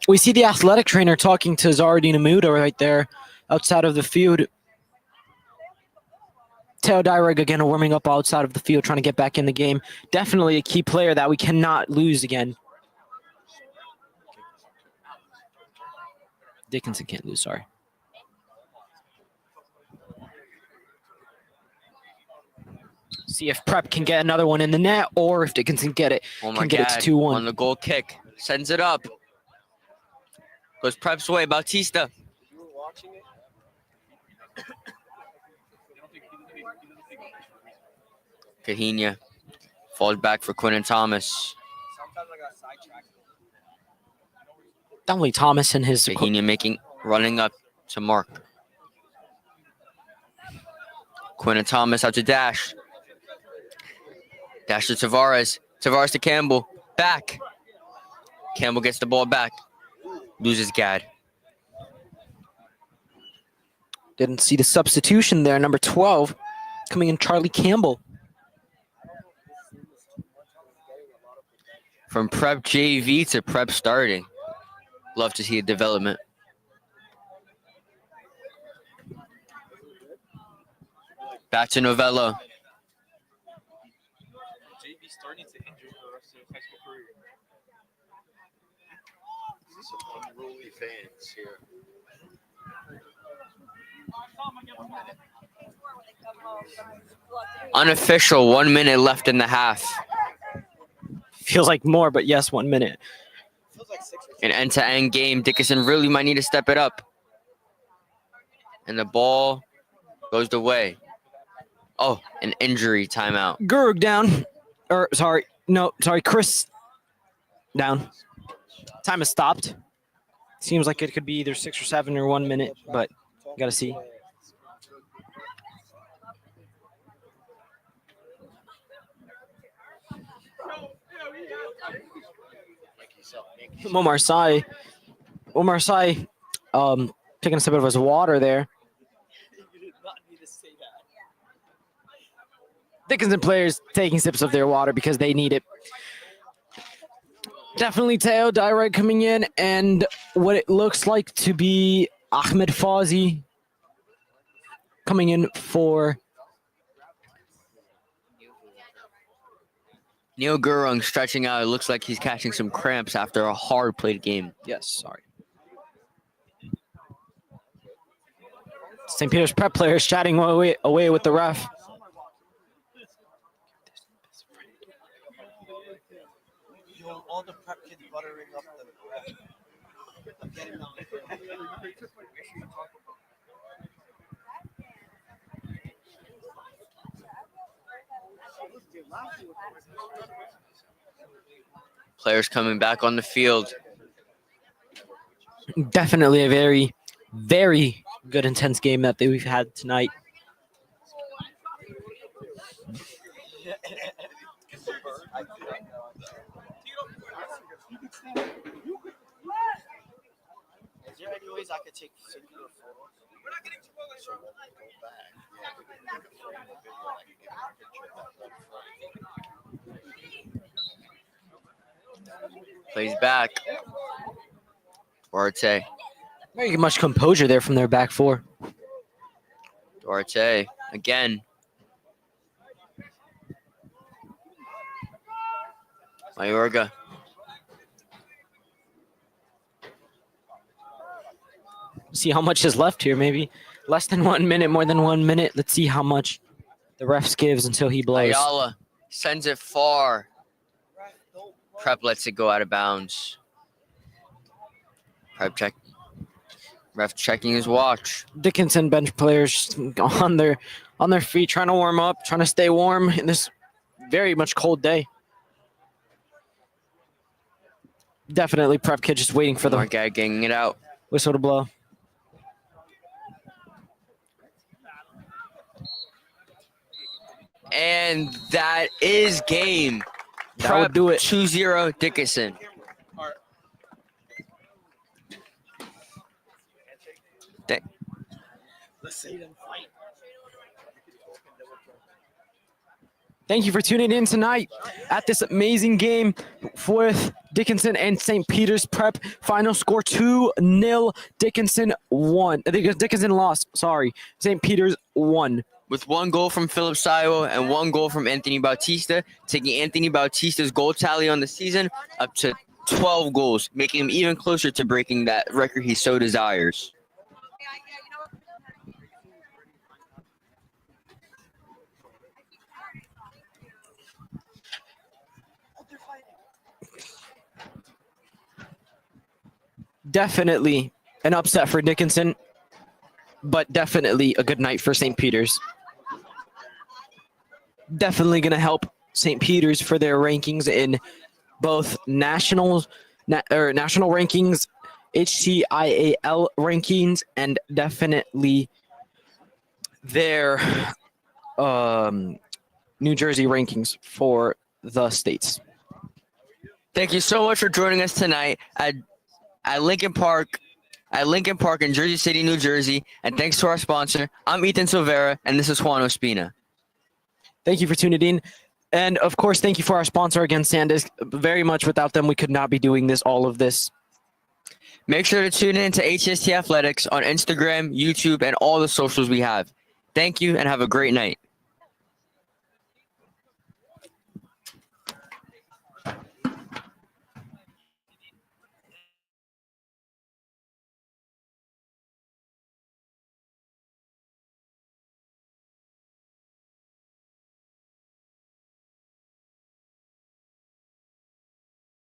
We see the athletic trainer talking to Zardine Amuda right there outside of the field. Teo Dierig again warming up outside of the field, trying to get back in the game. Definitely a key player that we cannot lose again. Dickinson can't lose, sorry. See if Prep can get another one in the net, or if Dickinson Oh my can get God. it to 2-1. On the goal kick. Sends it up. Goes Prep's way. Bautista. You were watching it? Kahina falls back for Quinn and Thomas. Sometimes I got sidetracked. Definitely Thomas and his... Kahina running up to Mark. Quinn and Thomas out to Dash. Dash to Tavares. Tavares to Campbell. Back. Campbell gets the ball back. Loses Gad. Didn't see the substitution there. Number 12 coming in, Charlie Campbell. From Prep JV to Prep starting. Love to see a development. Back to Novella. JV starting to injure for the rest of his high school career. See some unruly fans here. Unofficial, 1 minute left in the half. Feels like more, but yes, 1 minute. Feels like 6 or An end-to-end game. Dickinson really might need to step it up. And the ball goes the way. Oh, an injury timeout. Gurug down. Chris down. Time has stopped. Seems like it could be either 6 or 7 or 1 minute, but gotta see. Omar Sy, taking a sip of his water there. You did not need to say that. Dickinson players taking sips of their water because they need it. Definitely Teo Direct coming in, and what it looks like to be Ahmed Fawzi coming in for Neil Gurung stretching out. It looks like he's catching some cramps after a hard played game. yes, sorry. St. Peter's Prep players chatting away with the ref. Yo, all the prep kids buttering up the bread. I'm getting on the Players coming back on the field. Definitely a very, very good intense game that we've had tonight. Is there any ways I could take singular photos? We're not getting too Plays back. Duarte. Very much composure there from their back four. Duarte again. Mayorga. See how much is left here, maybe less than 1 minute, more than 1 minute. Let's see how much the refs gives until he blows. Ayala sends it far. Prep lets it go out of bounds. Ref checking his watch. Dickinson bench players on their feet, trying to warm up, trying to stay warm in this very much cold day. Definitely Prep kid just waiting for the guy getting it out. whistle to blow. And that is game. That would do it. 2-0 Dickinson. Thank you for tuning in tonight at this amazing game with Dickinson and St. Peter's Prep. Final score 2-0. Dickinson won. Dickinson lost. Sorry. St. Peter's won. With 1 goal from Philip Sayo and 1 goal from Anthony Bautista, taking Anthony Bautista's goal tally on the season up to 12 goals, making him even closer to breaking that record he so desires. Definitely an upset for Dickinson, but definitely a good night for St. Peter's. Definitely going to help St. Peter's for their rankings in both national rankings, HCIAL rankings, and definitely their New Jersey rankings for the states. Thank you so much for joining us tonight at Lincoln Park in Jersey City, New Jersey. And thanks to our sponsor. I'm Ethan Silvera, and this is Juan Ospina. Thank you for tuning in. And of course, thank you for our sponsor again, SanDisk. Very much without them, we could not be doing all of this. Make sure to tune in to HST Athletics on Instagram, YouTube, and all the socials we have. Thank you and have a great night.